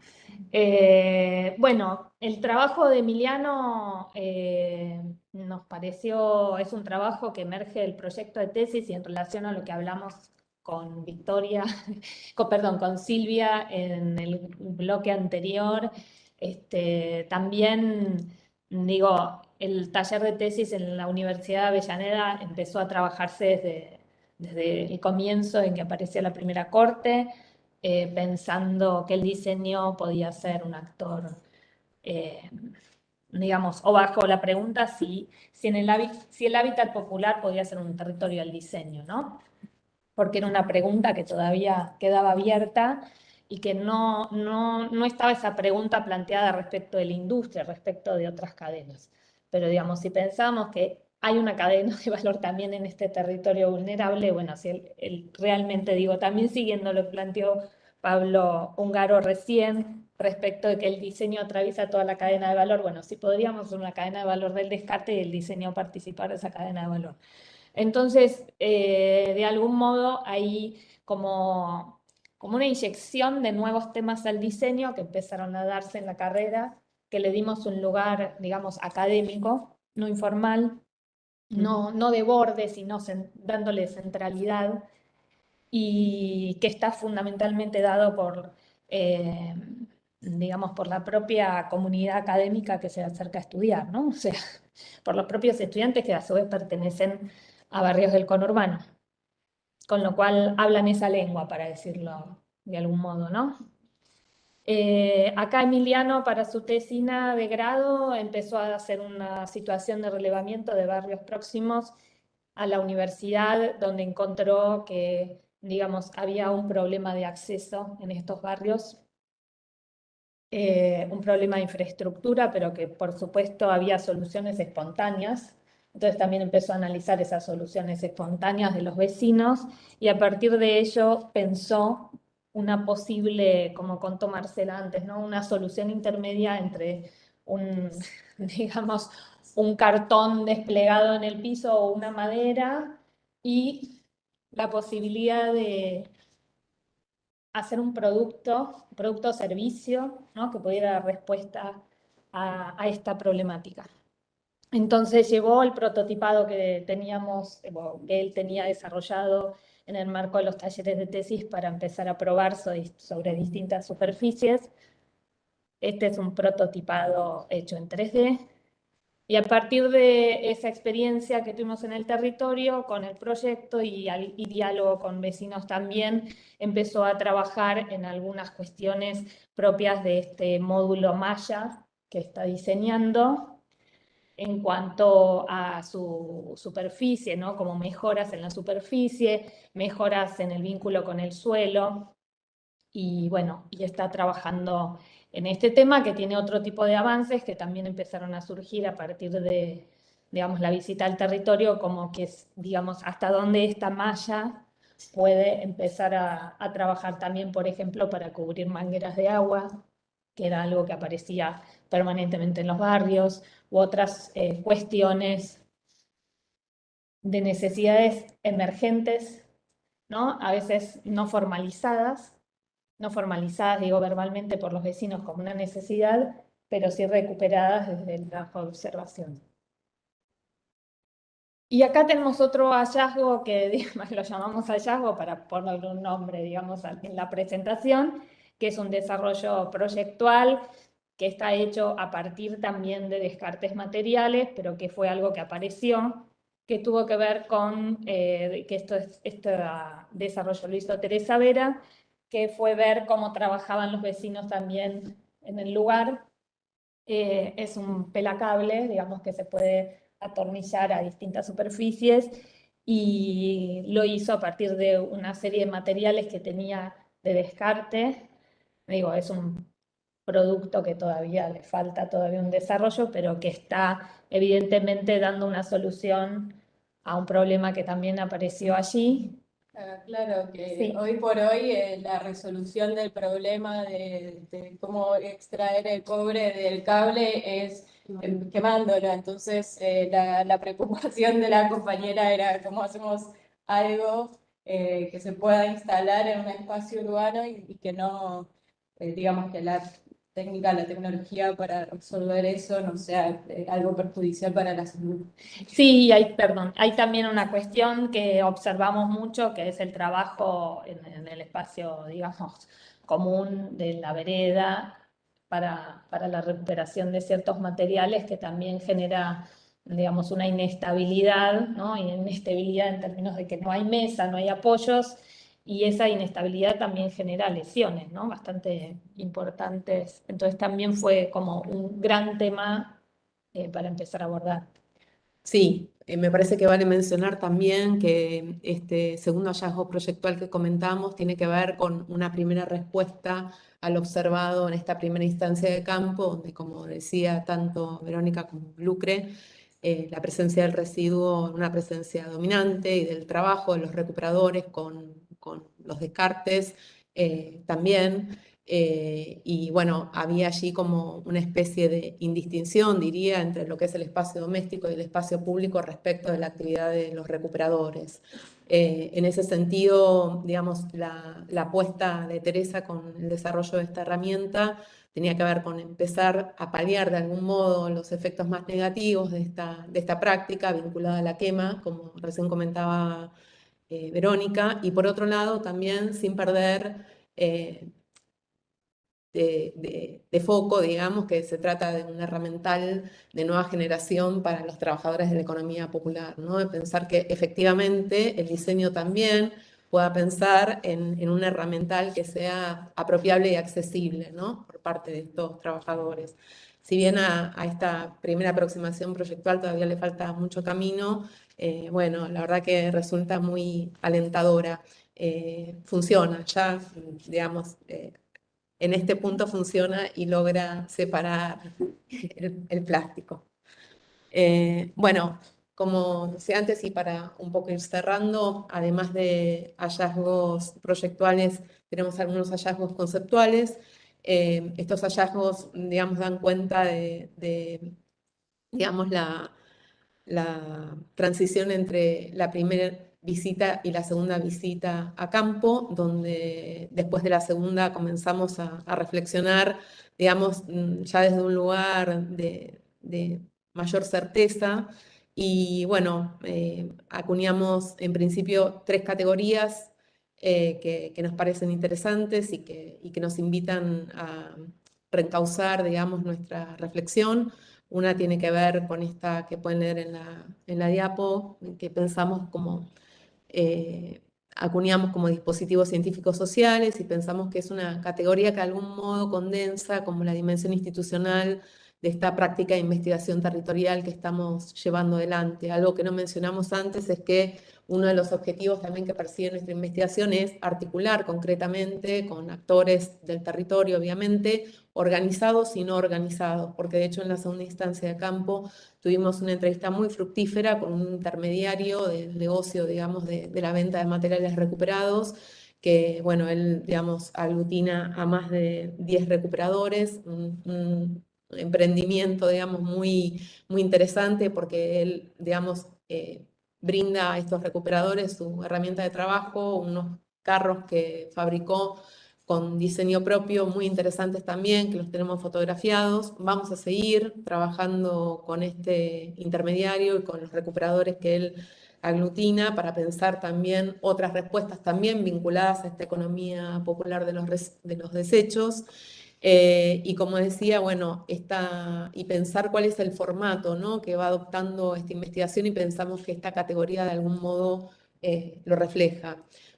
Bueno, el trabajo de Emiliano nos pareció, es un trabajo que emerge del proyecto de tesis y en relación a lo que hablamos con Victoria, con Silvia en el bloque anterior. También, digo, el taller de tesis en la Universidad de Avellaneda empezó a trabajarse desde el comienzo en que apareció la primera corte, pensando que el diseño podía ser un actor, digamos, o bajo la pregunta si el hábitat popular podía ser un territorio del diseño, ¿no? Porque era una pregunta que todavía quedaba abierta y que no estaba esa pregunta planteada respecto de la industria, respecto de otras cadenas. Pero digamos, si pensamos que hay una cadena de valor también en este territorio vulnerable, bueno, si realmente digo, también siguiendo lo que planteó Pablo Ungaro recién, respecto de que el diseño atraviesa toda la cadena de valor, bueno, si podríamos hacer una cadena de valor del descarte y el diseño participar de esa cadena de valor. Entonces, de algún modo, hay como una inyección de nuevos temas al diseño que empezaron a darse en la carrera, que le dimos un lugar, digamos, académico, no informal, no de borde, sino dándole centralidad, y que está fundamentalmente dado por, digamos, por la propia comunidad académica que se acerca a estudiar, ¿no? O sea, por los propios estudiantes que a su vez pertenecen a barrios del conurbano, con lo cual hablan esa lengua, para decirlo de algún modo, ¿no? Acá Emiliano, para su tesina de grado, empezó a hacer una situación de relevamiento de barrios próximos a la universidad, donde encontró que, digamos, había un problema de acceso en estos barrios, un problema de infraestructura, pero que por supuesto había soluciones espontáneas. Entonces también empezó a analizar esas soluciones espontáneas de los vecinos y a partir de ello pensó una posible, como contó Marcela antes, ¿no? Una solución intermedia entre digamos, un cartón desplegado en el piso o una madera y la posibilidad de hacer un producto o servicio, ¿no? Que pudiera dar respuesta a esta problemática. Entonces llevó el prototipado que teníamos, que él tenía desarrollado en el marco de los talleres de tesis para empezar a probar sobre distintas superficies. Este es un prototipado hecho en 3D. Y a partir de esa experiencia que tuvimos en el territorio, con el proyecto y diálogo con vecinos también, empezó a trabajar en algunas cuestiones propias de este módulo Maya que está diseñando en cuanto a su superficie, ¿no? Como mejoras en la superficie, mejoras en el vínculo con el suelo, y bueno, y está trabajando en este tema que tiene otro tipo de avances que también empezaron a surgir a partir de, digamos, la visita al territorio, como que es, digamos, hasta dónde esta malla puede empezar a trabajar también, por ejemplo, para cubrir mangueras de agua, que era algo que aparecía permanentemente en los barrios, u otras cuestiones de necesidades emergentes, ¿no? A veces no formalizadas, digo verbalmente por los vecinos como una necesidad, pero sí recuperadas desde el trabajo de observación. Y acá tenemos otro hallazgo que digamos, lo llamamos hallazgo para ponerle un nombre, digamos, en la presentación, que es un desarrollo proyectual que está hecho a partir también de descartes materiales, pero que fue algo que apareció, que tuvo que ver con, que este desarrollo lo hizo Teresa Vera, que fue ver cómo trabajaban los vecinos también en el lugar. Es un pelacable, digamos, que se puede atornillar a distintas superficies, y lo hizo a partir de una serie de materiales que tenía de descarte. Digo, es un producto que todavía le falta todavía un desarrollo, pero que está evidentemente dando una solución a un problema que también apareció allí. Claro que Sí. hoy por hoy la resolución del problema de cómo extraer el cobre del cable es quemándolo. Entonces la preocupación de la compañera era cómo hacemos algo que se pueda instalar en un espacio urbano y que no, digamos que la técnica, la tecnología para resolver eso no sea algo perjudicial para la salud. Sí, hay también una cuestión que observamos mucho, que es el trabajo en el espacio, digamos, común de la vereda para la recuperación de ciertos materiales, que también genera, digamos, una inestabilidad, ¿no? Inestabilidad en términos de que no hay mesa, no hay apoyos, y esa inestabilidad también genera lesiones, ¿no? Bastante importantes. Entonces también fue como un gran tema para empezar a abordar. Sí, me parece que vale mencionar también que este segundo hallazgo proyectual que comentamos tiene que ver con una primera respuesta al observado en esta primera instancia de campo, donde, como decía tanto Verónica como Lucre, la presencia del residuo, una presencia dominante, y del trabajo de los recuperadores con los descartes también. Y bueno, había allí como una especie de indistinción, diría, entre lo que es el espacio doméstico y el espacio público respecto de la actividad de los recuperadores. En ese sentido, digamos, la apuesta de Teresa con el desarrollo de esta herramienta tenía que ver con empezar a paliar de algún modo los efectos más negativos de esta práctica vinculada a la quema, como recién comentaba Verónica, y por otro lado también sin perder de foco, digamos, que se trata de un herramental de nueva generación para los trabajadores de la economía popular, ¿no? De pensar que efectivamente el diseño también pueda pensar en un herramental que sea apropiable y accesible, ¿no? Por parte de estos trabajadores. Si bien a esta primera aproximación proyectual todavía le falta mucho camino, bueno, la verdad que resulta muy alentadora. Funciona ya, digamos, en este punto funciona y logra separar el plástico. Bueno, como decía antes, y para un poco ir cerrando, además de hallazgos proyectuales, tenemos algunos hallazgos conceptuales. Estos hallazgos, digamos, dan cuenta de digamos, la transición entre la primera visita y la segunda visita a campo, donde después de la segunda comenzamos a reflexionar, digamos, ya desde un lugar de mayor certeza. Y bueno, acuñamos en principio 3 categorías que nos parecen interesantes y que nos invitan a reencauzar, digamos, nuestra reflexión. Una tiene que ver con esta que pueden leer en la diapo, que pensamos como, acuñamos como dispositivos científicos sociales, y pensamos que es una categoría que de algún modo condensa como la dimensión institucional de esta práctica de investigación territorial que estamos llevando adelante. Algo que no mencionamos antes es que uno de los objetivos también que persigue nuestra investigación es articular concretamente con actores del territorio, obviamente, organizados y no organizados, porque de hecho en la segunda instancia de campo tuvimos una entrevista muy fructífera con un intermediario del negocio, digamos, de la venta de materiales recuperados, que, bueno, él, digamos, aglutina a más de 10 recuperadores, un emprendimiento, digamos, muy, muy interesante, porque él, digamos, brinda a estos recuperadores su herramienta de trabajo, unos carros que fabricó con diseño propio, muy interesantes también, que los tenemos fotografiados. Vamos a seguir trabajando con este intermediario y con los recuperadores que él aglutina para pensar también otras respuestas también vinculadas a esta economía popular de los desechos. Y como decía, bueno, y pensar cuál es el formato, ¿no?, que va adoptando esta investigación, y pensamos que esta categoría de algún modo lo refleja.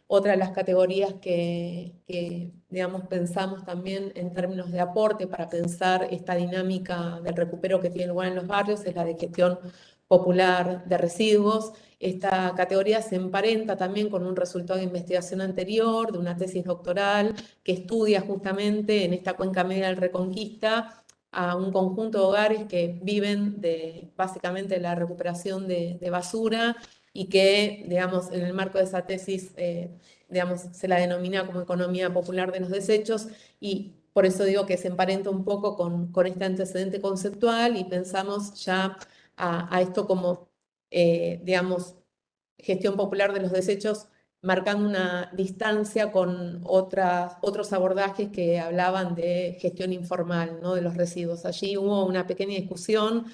Otra de las categorías que, digamos, pensamos también en términos de aporte para pensar esta dinámica del recupero que tiene lugar en los barrios es la de gestión popular de residuos. Esta categoría se emparenta también con un resultado de investigación anterior, de una tesis doctoral, que estudia justamente en esta cuenca media del Reconquista a un conjunto de hogares que viven básicamente la recuperación de basura y que, digamos, en el marco de esa tesis, digamos, se la denomina como economía popular de los desechos, y por eso digo que se emparenta un poco con este antecedente conceptual y pensamos ya a esto como, digamos, gestión popular de los desechos, marcando una distancia con otros abordajes que hablaban de gestión informal, ¿no? De los residuos. Allí hubo una pequeña discusión,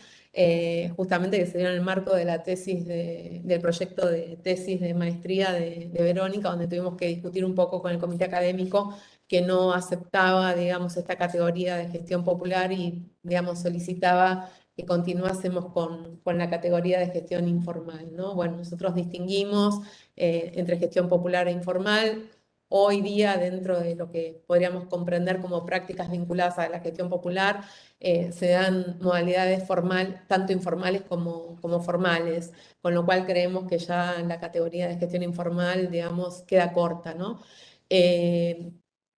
justamente que se dio en el marco de la tesis del proyecto de tesis de maestría de Verónica, donde tuvimos que discutir un poco con el comité académico que no aceptaba, digamos, esta categoría de gestión popular y, digamos, solicitaba que continuásemos con la categoría de gestión informal, ¿no? Bueno, nosotros distinguimos entre gestión popular e informal. Hoy día, dentro de lo que podríamos comprender como prácticas vinculadas a la gestión popular, se dan modalidades tanto informales como formales, con lo cual creemos que ya la categoría de gestión informal, digamos, queda corta, ¿no?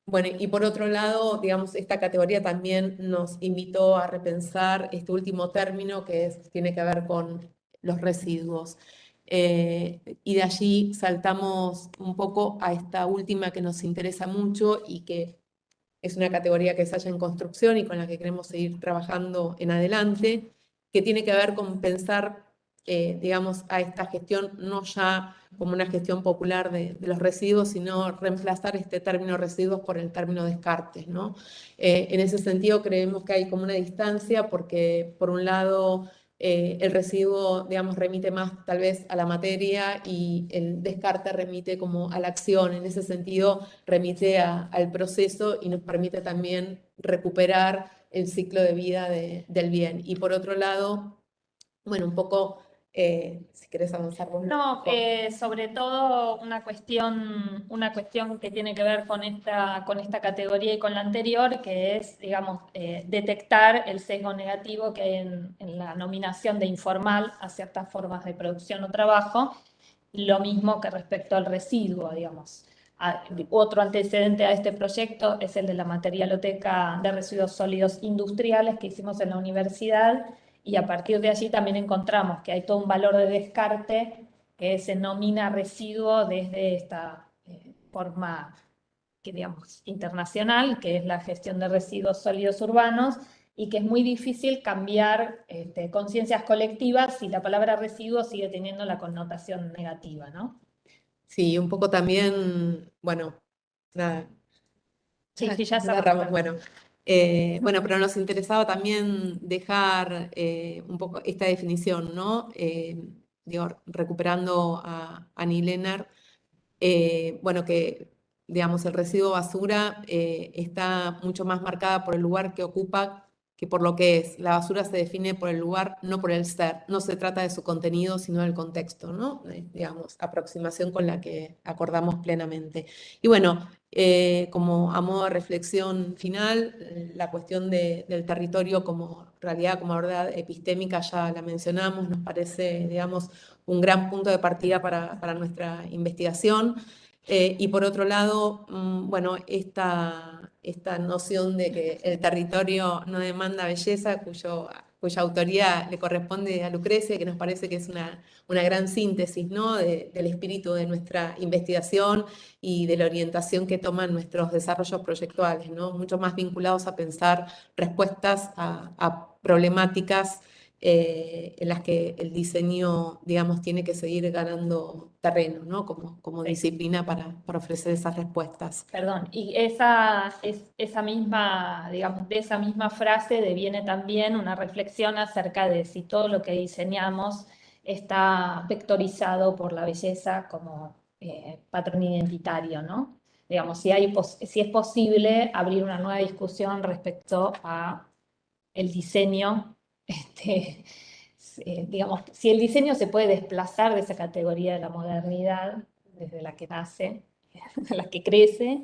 Bueno, y por otro lado, digamos, esta categoría también nos invitó a repensar este último término que tiene que ver con los residuos. Y de allí saltamos un poco a esta última que nos interesa mucho y que es una categoría que se halla en construcción y con la que queremos seguir trabajando en adelante, que tiene que ver con pensar, digamos, a esta gestión no ya como una gestión popular de los residuos, sino reemplazar este término residuos por el término descartes, ¿no? En ese sentido creemos que hay como una distancia porque, por un lado, el residuo, digamos, remite más tal vez a la materia y el descarte remite como a la acción. En ese sentido, remite al proceso y nos permite también recuperar el ciclo de vida del bien. Y por otro lado, bueno, un poco, si querés avanzar vos. No, sobre todo una cuestión que tiene que ver con esta categoría y con la anterior, que es, digamos, detectar el sesgo negativo que hay en la nominación de informal a ciertas formas de producción o trabajo, lo mismo que respecto al residuo, digamos. Otro antecedente a este proyecto es el de la materialoteca de residuos sólidos industriales que hicimos en la universidad, y a partir de allí también encontramos que hay todo un valor de descarte que se nomina residuo desde esta forma que, digamos, internacional, que es la gestión de residuos sólidos urbanos, y que es muy difícil cambiar conciencias colectivas si la palabra residuo sigue teniendo la connotación negativa, ¿no? Sí, un poco también, bueno, nada. Sí, ya cerramos. Bueno, pero nos interesaba también dejar un poco esta definición, ¿no? Digo, recuperando a Annie Lennart, bueno, que, digamos, el residuo basura está mucho más marcada por el lugar que ocupa que por lo que es. La basura se define por el lugar, no por el ser. No se trata de su contenido, sino del contexto, ¿no? Digamos, aproximación con la que acordamos plenamente. Y bueno, como a modo de reflexión final, la cuestión del territorio como realidad, como verdad epistémica, ya la mencionamos, nos parece, digamos, un gran punto de partida para nuestra investigación. Y por otro lado, bueno, esta noción de que el territorio no demanda belleza, cuya autoría le corresponde a Lucrecia, que nos parece que es una gran síntesis, ¿no? del espíritu de nuestra investigación y de la orientación que toman nuestros desarrollos proyectuales, ¿no? Mucho más vinculados a pensar respuestas a problemáticas en las que el diseño, digamos, tiene que seguir ganando terreno, ¿no? Como Sí. disciplina para ofrecer esas respuestas. Perdón, y esa misma, digamos, de esa misma frase deviene también una reflexión acerca de si todo lo que diseñamos está vectorizado por la belleza como patrón identitario, ¿no? Digamos, si es posible abrir una nueva discusión respecto a el diseño, digamos, si el diseño se puede desplazar de esa categoría de la modernidad desde la que nace, de la que crece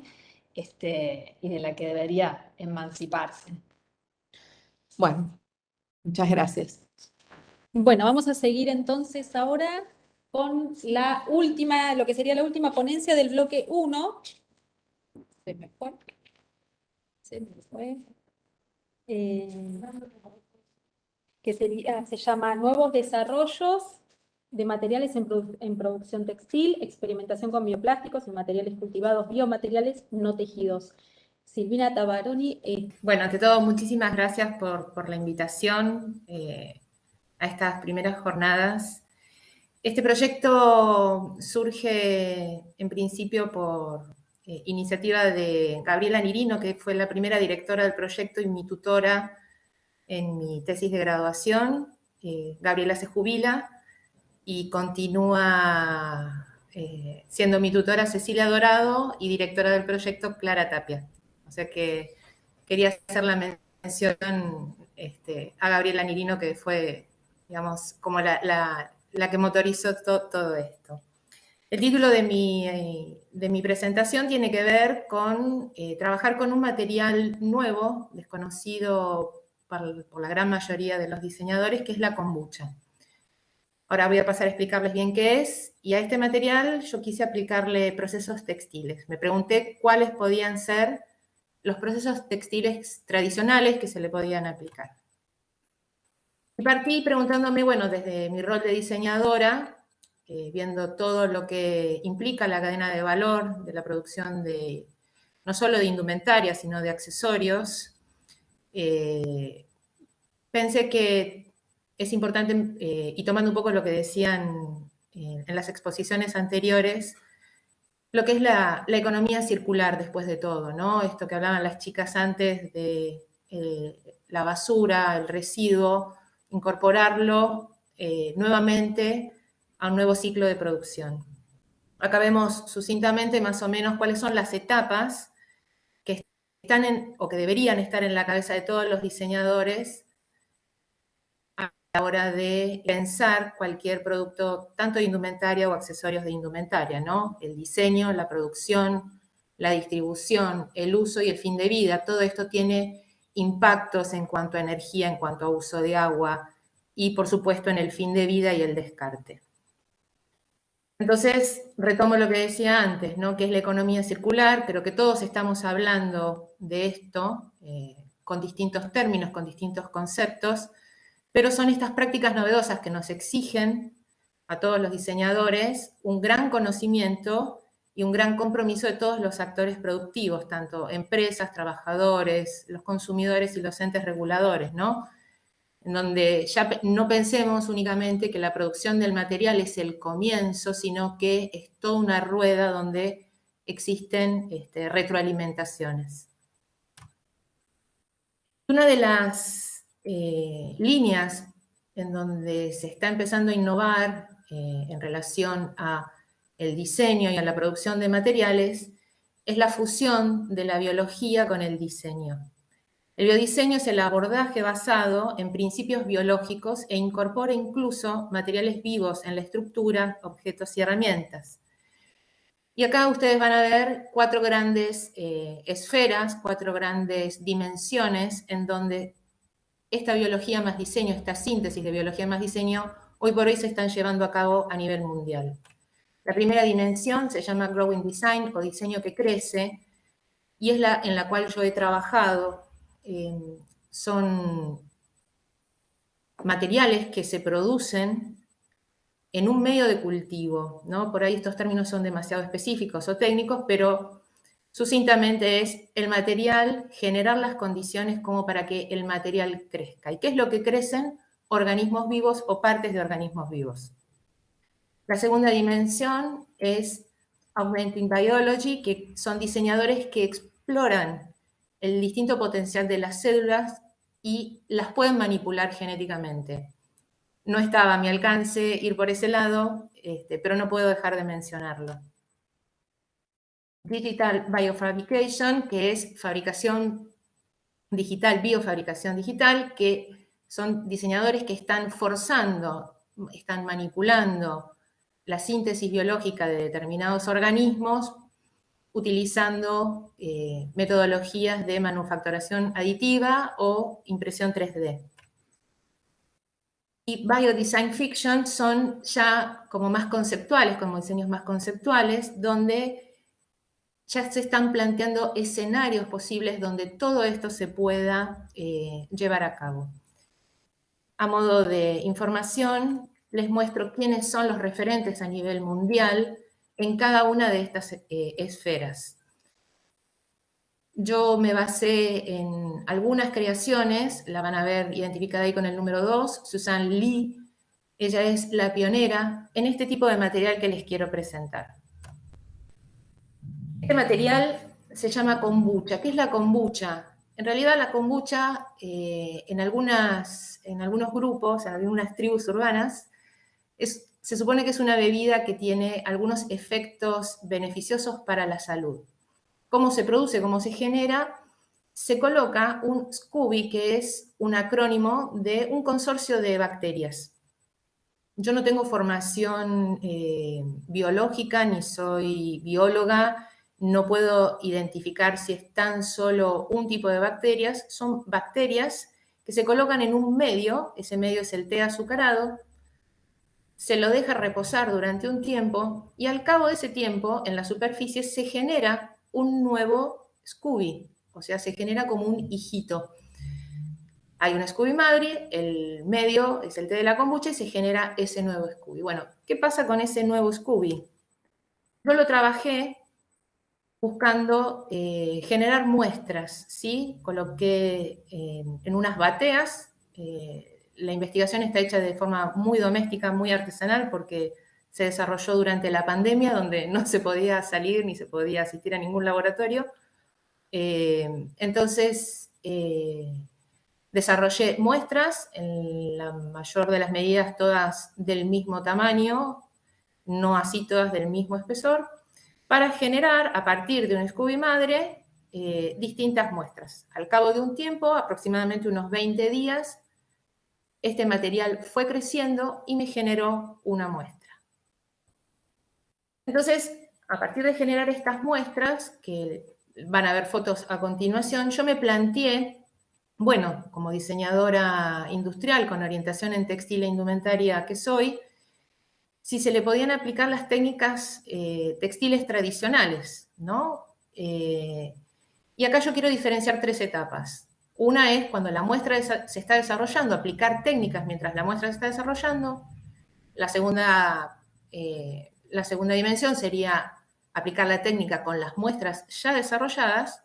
y de la que debería emanciparse. Bueno, muchas gracias. Bueno, vamos a seguir entonces ahora con la última, lo que sería la última ponencia del bloque 1. Se me fue. Se me fue. Que se llama Nuevos Desarrollos de Materiales en Producción Textil, Experimentación con Bioplásticos y Materiales Cultivados, Biomateriales no tejidos. Silvina Tabaroni. Bueno, ante todo, muchísimas gracias por la invitación a estas primeras jornadas. Este proyecto surge en principio por iniciativa de Gabriela Nirino, que fue la primera directora del proyecto y mi tutora en mi tesis de graduación. Gabriela se jubila y continúa siendo mi tutora Cecilia Dorado y directora del proyecto Clara Tapia. O sea que quería hacer la mención a Gabriela Nirino, que fue, digamos, como la que motorizó todo esto. El título de mi presentación tiene que ver con trabajar con un material nuevo, desconocido por la gran mayoría de los diseñadores, que es la kombucha. Ahora voy a pasar a explicarles bien qué es, y a este material yo quise aplicarle procesos textiles. Me pregunté cuáles podían ser los procesos textiles tradicionales que se le podían aplicar. Y partí preguntándome, bueno, desde mi rol de diseñadora, viendo todo lo que implica la cadena de valor de la producción de, no solo de indumentaria, sino de accesorios, pensé que es importante, y tomando un poco lo que decían en las exposiciones anteriores, lo que es la economía circular después de todo, ¿no? Esto que hablaban las chicas antes de la basura, el residuo, incorporarlo nuevamente a un nuevo ciclo de producción. Acá vemos sucintamente más o menos cuáles son las etapas que están o que deberían estar en la cabeza de todos los diseñadores a la hora de pensar cualquier producto, tanto de indumentaria o accesorios de indumentaria, ¿no? El diseño, la producción, la distribución, el uso y el fin de vida. Todo esto tiene impactos en cuanto a energía, en cuanto a uso de agua y, por supuesto, en el fin de vida y el descarte. Entonces, retomo lo que decía antes, ¿no? Que es la economía circular. Creo que todos estamos hablando de esto con distintos términos, con distintos conceptos, pero son estas prácticas novedosas que nos exigen a todos los diseñadores un gran conocimiento y un gran compromiso de todos los actores productivos, tanto empresas, trabajadores, los consumidores y los entes reguladores, ¿no? En donde ya no pensemos únicamente que la producción del material es el comienzo, sino que es toda una rueda donde existen retroalimentaciones. Una de las líneas en donde se está empezando a innovar en relación a el diseño y a la producción de materiales es la fusión de la biología con el diseño. El biodiseño es el abordaje basado en principios biológicos e incorpora incluso materiales vivos en la estructura, objetos y herramientas. Y acá ustedes van a ver 4 grandes esferas, 4 grandes dimensiones en donde esta biología más diseño, esta síntesis de biología más diseño, hoy por hoy se están llevando a cabo a nivel mundial. La primera dimensión se llama Growing Design o diseño que crece, y es la en la cual yo he trabajado. Son materiales que se producen en un medio de cultivo, ¿no? Por ahí estos términos son demasiado específicos o técnicos, pero sucintamente es el material, generar las condiciones como para que el material crezca. ¿Y qué es lo que crecen? Organismos vivos o partes de organismos vivos. La segunda dimensión es Augmenting Biology, que son diseñadores que exploran el distinto potencial de las células y las pueden manipular genéticamente. No estaba a mi alcance ir por ese lado, pero no puedo dejar de mencionarlo. Digital Biofabrication, que es fabricación digital, biofabricación digital, que son diseñadores que están forzando, están manipulando la síntesis biológica de determinados organismos utilizando metodologías de manufacturación aditiva o impresión 3D. Y Biodesign Fiction son ya como más conceptuales, como diseños más conceptuales, donde ya se están planteando escenarios posibles donde todo esto se pueda llevar a cabo. A modo de información, les muestro quiénes son los referentes a nivel mundial en cada una de estas esferas. Yo me basé en algunas creaciones, la van a ver identificada ahí con el número 2, Susan Lee. Ella es la pionera en este tipo de material que les quiero presentar. Este material se llama kombucha. ¿Qué es la kombucha? En realidad la kombucha en algunos grupos, en algunas tribus urbanas, se supone que es una bebida que tiene algunos efectos beneficiosos para la salud. ¿Cómo se produce? ¿Cómo se genera? Se coloca un SCOBY, que es un acrónimo de un consorcio de bacterias. Yo no tengo formación biológica, ni soy bióloga, no puedo identificar si es tan solo un tipo de bacterias. Son bacterias que se colocan en un medio, ese medio es el té azucarado, se lo deja reposar durante un tiempo y al cabo de ese tiempo, en la superficie, se genera un nuevo SCOBY, o sea, se genera como un hijito. Hay un SCOBY madre, el medio es el té de la kombucha y se genera ese nuevo SCOBY. Bueno, ¿qué pasa con ese nuevo SCOBY? Yo lo trabajé buscando generar muestras, ¿sí? Coloqué en unas bateas, la investigación está hecha de forma muy doméstica, muy artesanal, porque se desarrolló durante la pandemia, donde no se podía salir ni se podía asistir a ningún laboratorio. Entonces, desarrollé muestras, en la mayor de las medidas todas del mismo tamaño, no así todas del mismo espesor, para generar, a partir de un SCOBY madre, distintas muestras. Al cabo de un tiempo, aproximadamente unos 20 días, este material fue creciendo y me generó una muestra. Entonces, a partir de generar estas muestras, que van a ver fotos a continuación, yo me planteé, bueno, como diseñadora industrial con orientación en textil e indumentaria que soy, si se le podían aplicar las técnicas textiles tradicionales, ¿no? Y acá yo quiero diferenciar 3 etapas. Una es cuando la muestra se está desarrollando, aplicar técnicas mientras la muestra se está desarrollando. La segunda dimensión sería aplicar la técnica con las muestras ya desarrolladas.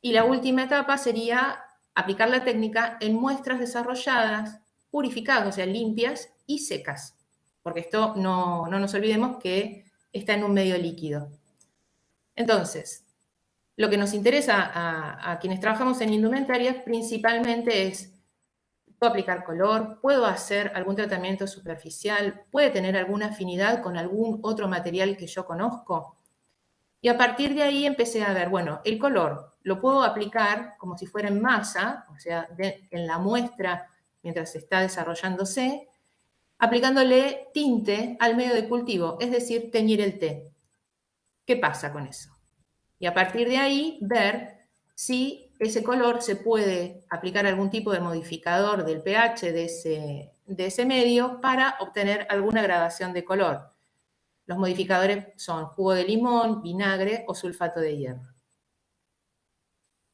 Y la última etapa sería aplicar la técnica en muestras desarrolladas, purificadas, o sea, limpias y secas. Porque esto no nos olvidemos que está en un medio líquido. Entonces, lo que nos interesa a quienes trabajamos en indumentaria principalmente es, ¿puedo aplicar color? ¿Puedo hacer algún tratamiento superficial? ¿Puede tener alguna afinidad con algún otro material que yo conozco? Y a partir de ahí empecé a ver, bueno, el color lo puedo aplicar como si fuera en masa, o sea, en la muestra mientras está desarrollándose, aplicándole tinte al medio de cultivo, es decir, teñir el té. ¿Qué pasa con eso? Y a partir de ahí, ver si ese color se puede aplicar algún tipo de modificador del pH de ese medio para obtener alguna gradación de color. Los modificadores son jugo de limón, vinagre o sulfato de hierro.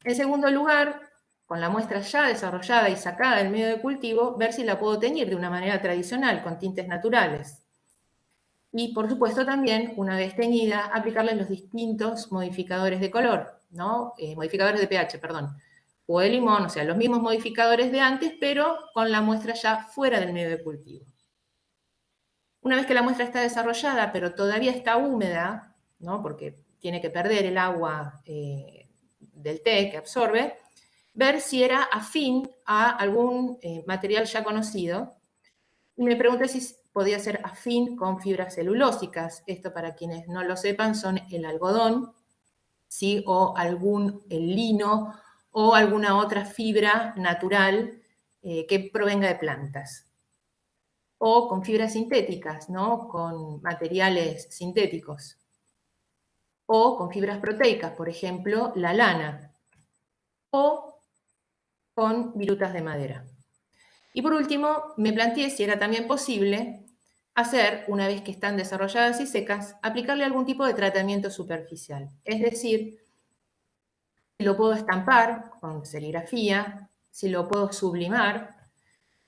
En segundo lugar, con la muestra ya desarrollada y sacada del medio de cultivo, ver si la puedo teñir de una manera tradicional, con tintes naturales. Y, por supuesto, también, una vez teñida, aplicarle los distintos modificadores de color, ¿no? Modificadores de pH, perdón. Jugo de limón, o sea, los mismos modificadores de antes, pero con la muestra ya fuera del medio de cultivo. Una vez que la muestra está desarrollada, pero todavía está húmeda, ¿no? Porque tiene que perder el agua del té que absorbe, ver si era afín a algún material ya conocido. Y me pregunté si podía ser afín con fibras celulósicas. Esto, para quienes no lo sepan, son el algodón, ¿sí? O el lino o alguna otra fibra natural que provenga de plantas. O con fibras sintéticas, ¿no? Con materiales sintéticos. o con fibras proteicas, por ejemplo, la lana, o con virutas de madera. Y por último, me planteé si era también posible hacer, una vez que están desarrolladas y secas, aplicarle algún tipo de tratamiento superficial. Es decir, si lo puedo estampar con serigrafía, si lo puedo sublimar,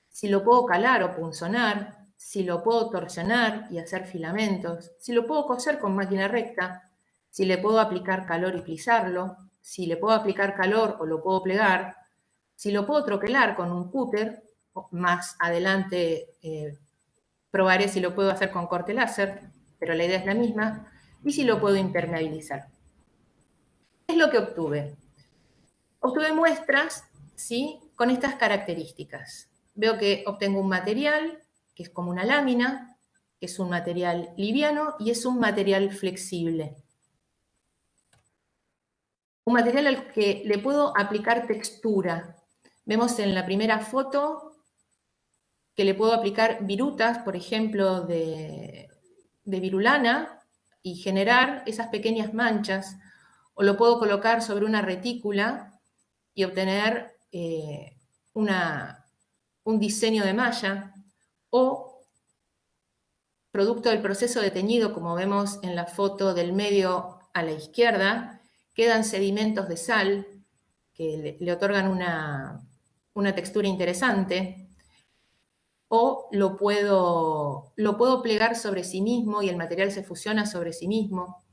si lo puedo calar o punzonar, si lo puedo torsionar y hacer filamentos, si lo puedo coser con máquina recta, si le puedo aplicar calor y plisarlo, si le puedo aplicar calor o lo puedo plegar, si lo puedo troquelar con un cúter, más adelante probaré si lo puedo hacer con corte láser, pero la idea es la misma, y si lo puedo impermeabilizar. ¿Qué es lo que obtuve? Obtuve muestras, ¿sí?, con estas características. Veo que obtengo un material que es como una lámina, que es un material liviano y es un material flexible. Un material al que le puedo aplicar textura. Vemos en la primera foto que le puedo aplicar virutas, por ejemplo, de virulana y generar esas pequeñas manchas, o lo puedo colocar sobre una retícula y obtener un diseño de malla, o producto del proceso de teñido, como vemos en la foto del medio a la izquierda, quedan sedimentos de sal que le otorgan una textura interesante, o lo puedo plegar sobre sí mismo y el material se fusiona sobre sí mismo.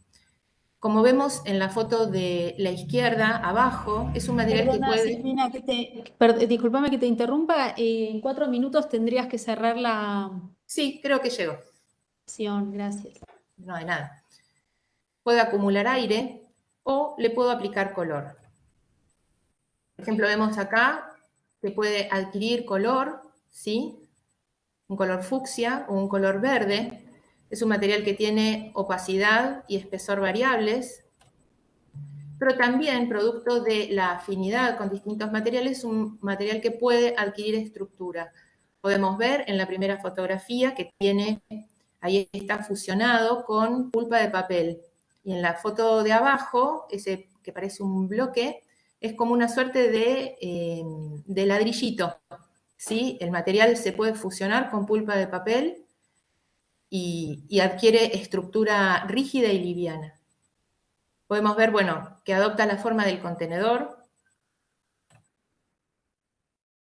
Como vemos en la foto de la izquierda, abajo, es un material que Perdona, puede... Silvina, discúlpame que te interrumpa. En 4 minutos tendrías que cerrar la Sí, creo que llegó. sesión. Gracias. No hay nada. Puede acumular aire o le puedo aplicar color. Por ejemplo, vemos acá que puede adquirir color, ¿sí?, un color fucsia o un color verde. Es un material que tiene opacidad y espesor variables, pero también, producto de la afinidad con distintos materiales, es un material que puede adquirir estructura. Podemos ver en la primera fotografía que ahí está fusionado con pulpa de papel. Y en la foto de abajo, ese que parece un bloque, es como una suerte de ladrillito, ¿sí? El material se puede fusionar con pulpa de papel y adquiere estructura rígida y liviana. Podemos ver, bueno, que adopta la forma del contenedor.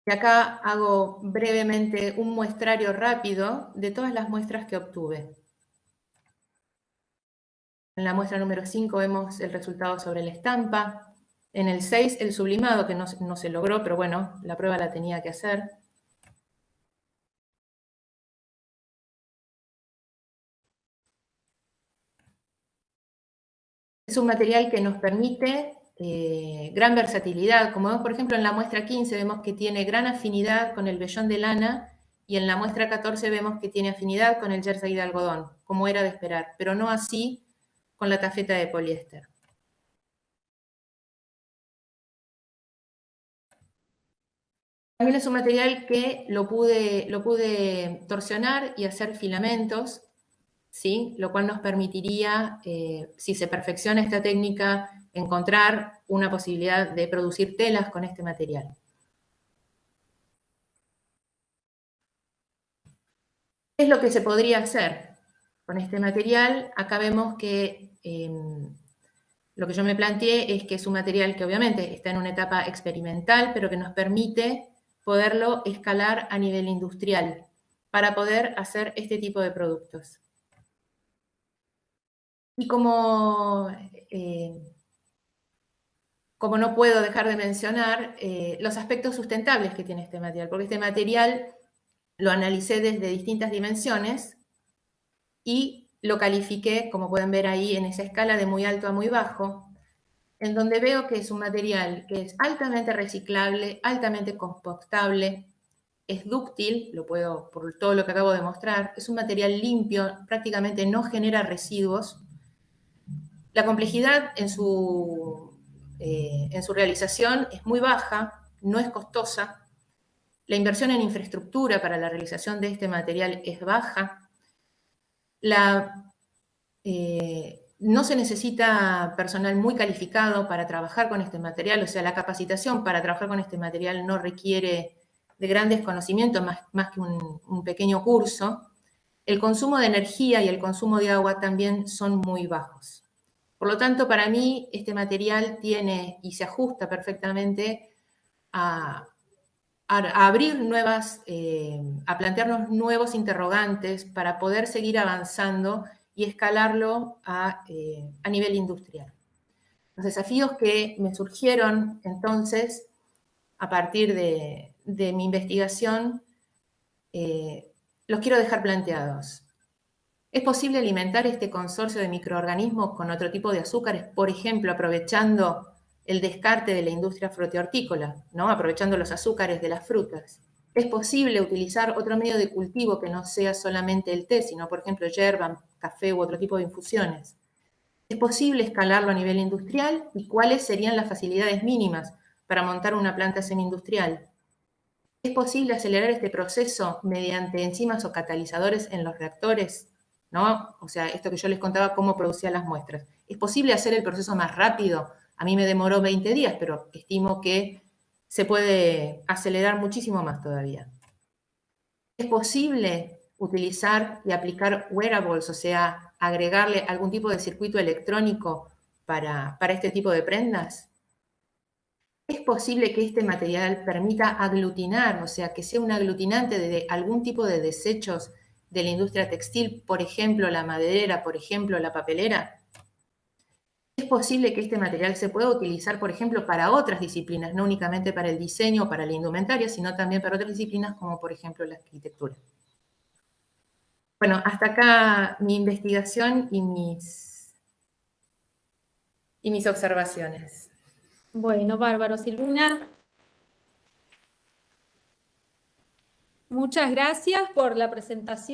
Y acá hago brevemente un muestrario rápido de todas las muestras que obtuve. En la muestra número 5 vemos el resultado sobre la estampa. En el 6 el sublimado, que no se logró, pero bueno, la prueba la tenía que hacer. Es un material que nos permite gran versatilidad. Como vemos, por ejemplo, en la muestra 15 vemos que tiene gran afinidad con el vellón de lana, y en la muestra 14 vemos que tiene afinidad con el jersey de algodón, como era de esperar, pero no así con la tafeta de poliéster. También es un material que lo pude torsionar y hacer filamentos, ¿sí?, lo cual nos permitiría, si se perfecciona esta técnica, encontrar una posibilidad de producir telas con este material. ¿Qué es lo que se podría hacer con este material? Acá vemos que lo que yo me planteé es que es un material que obviamente está en una etapa experimental, pero que nos permite poderlo escalar a nivel industrial para poder hacer este tipo de productos. Y como no puedo dejar de mencionar los aspectos sustentables que tiene este material, porque este material lo analicé desde distintas dimensiones y lo califiqué, como pueden ver ahí en esa escala, de muy alto a muy bajo, en donde veo que es un material que es altamente reciclable, altamente compostable, es dúctil, por todo lo que acabo de mostrar, es un material limpio, prácticamente no genera residuos. La complejidad en su realización es muy baja, no es costosa. La inversión en infraestructura para la realización de este material es baja. No se necesita personal muy calificado para trabajar con este material, o sea, la capacitación para trabajar con este material no requiere de grandes conocimientos, más que un pequeño curso. El consumo de energía y el consumo de agua también son muy bajos. Por lo tanto, para mí, este material tiene y se ajusta perfectamente a abrir a plantearnos nuevos interrogantes para poder seguir avanzando y escalarlo a nivel industrial. Los desafíos que me surgieron entonces, a partir de mi investigación, los quiero dejar planteados. ¿Es posible alimentar este consorcio de microorganismos con otro tipo de azúcares, por ejemplo, aprovechando el descarte de la industria frutícola, ¿no? Aprovechando los azúcares de las frutas? ¿Es posible utilizar otro medio de cultivo que no sea solamente el té, sino, por ejemplo, yerba, café u otro tipo de infusiones? ¿Es posible escalarlo a nivel industrial? ¿Y cuáles serían las facilidades mínimas para montar una planta semi-industrial? ¿Es posible acelerar este proceso mediante enzimas o catalizadores en los reactores? ¿No? O sea, esto que yo les contaba, cómo producía las muestras. ¿Es posible hacer el proceso más rápido? A mí me demoró 20 días, pero estimo que se puede acelerar muchísimo más todavía. ¿Es posible utilizar y aplicar wearables, o sea, agregarle algún tipo de circuito electrónico para este tipo de prendas? ¿Es posible que este material permita aglutinar, o sea, que sea un aglutinante de algún tipo de desechos de la industria textil, por ejemplo, la maderera, por ejemplo, la papelera? ¿Es posible que este material se pueda utilizar, por ejemplo, para otras disciplinas, no únicamente para el diseño o para la indumentaria, sino también para otras disciplinas como, por ejemplo, la arquitectura? Bueno, hasta acá mi investigación y mis observaciones. Bueno, bárbaro, Silvina. Muchas gracias por la presentación.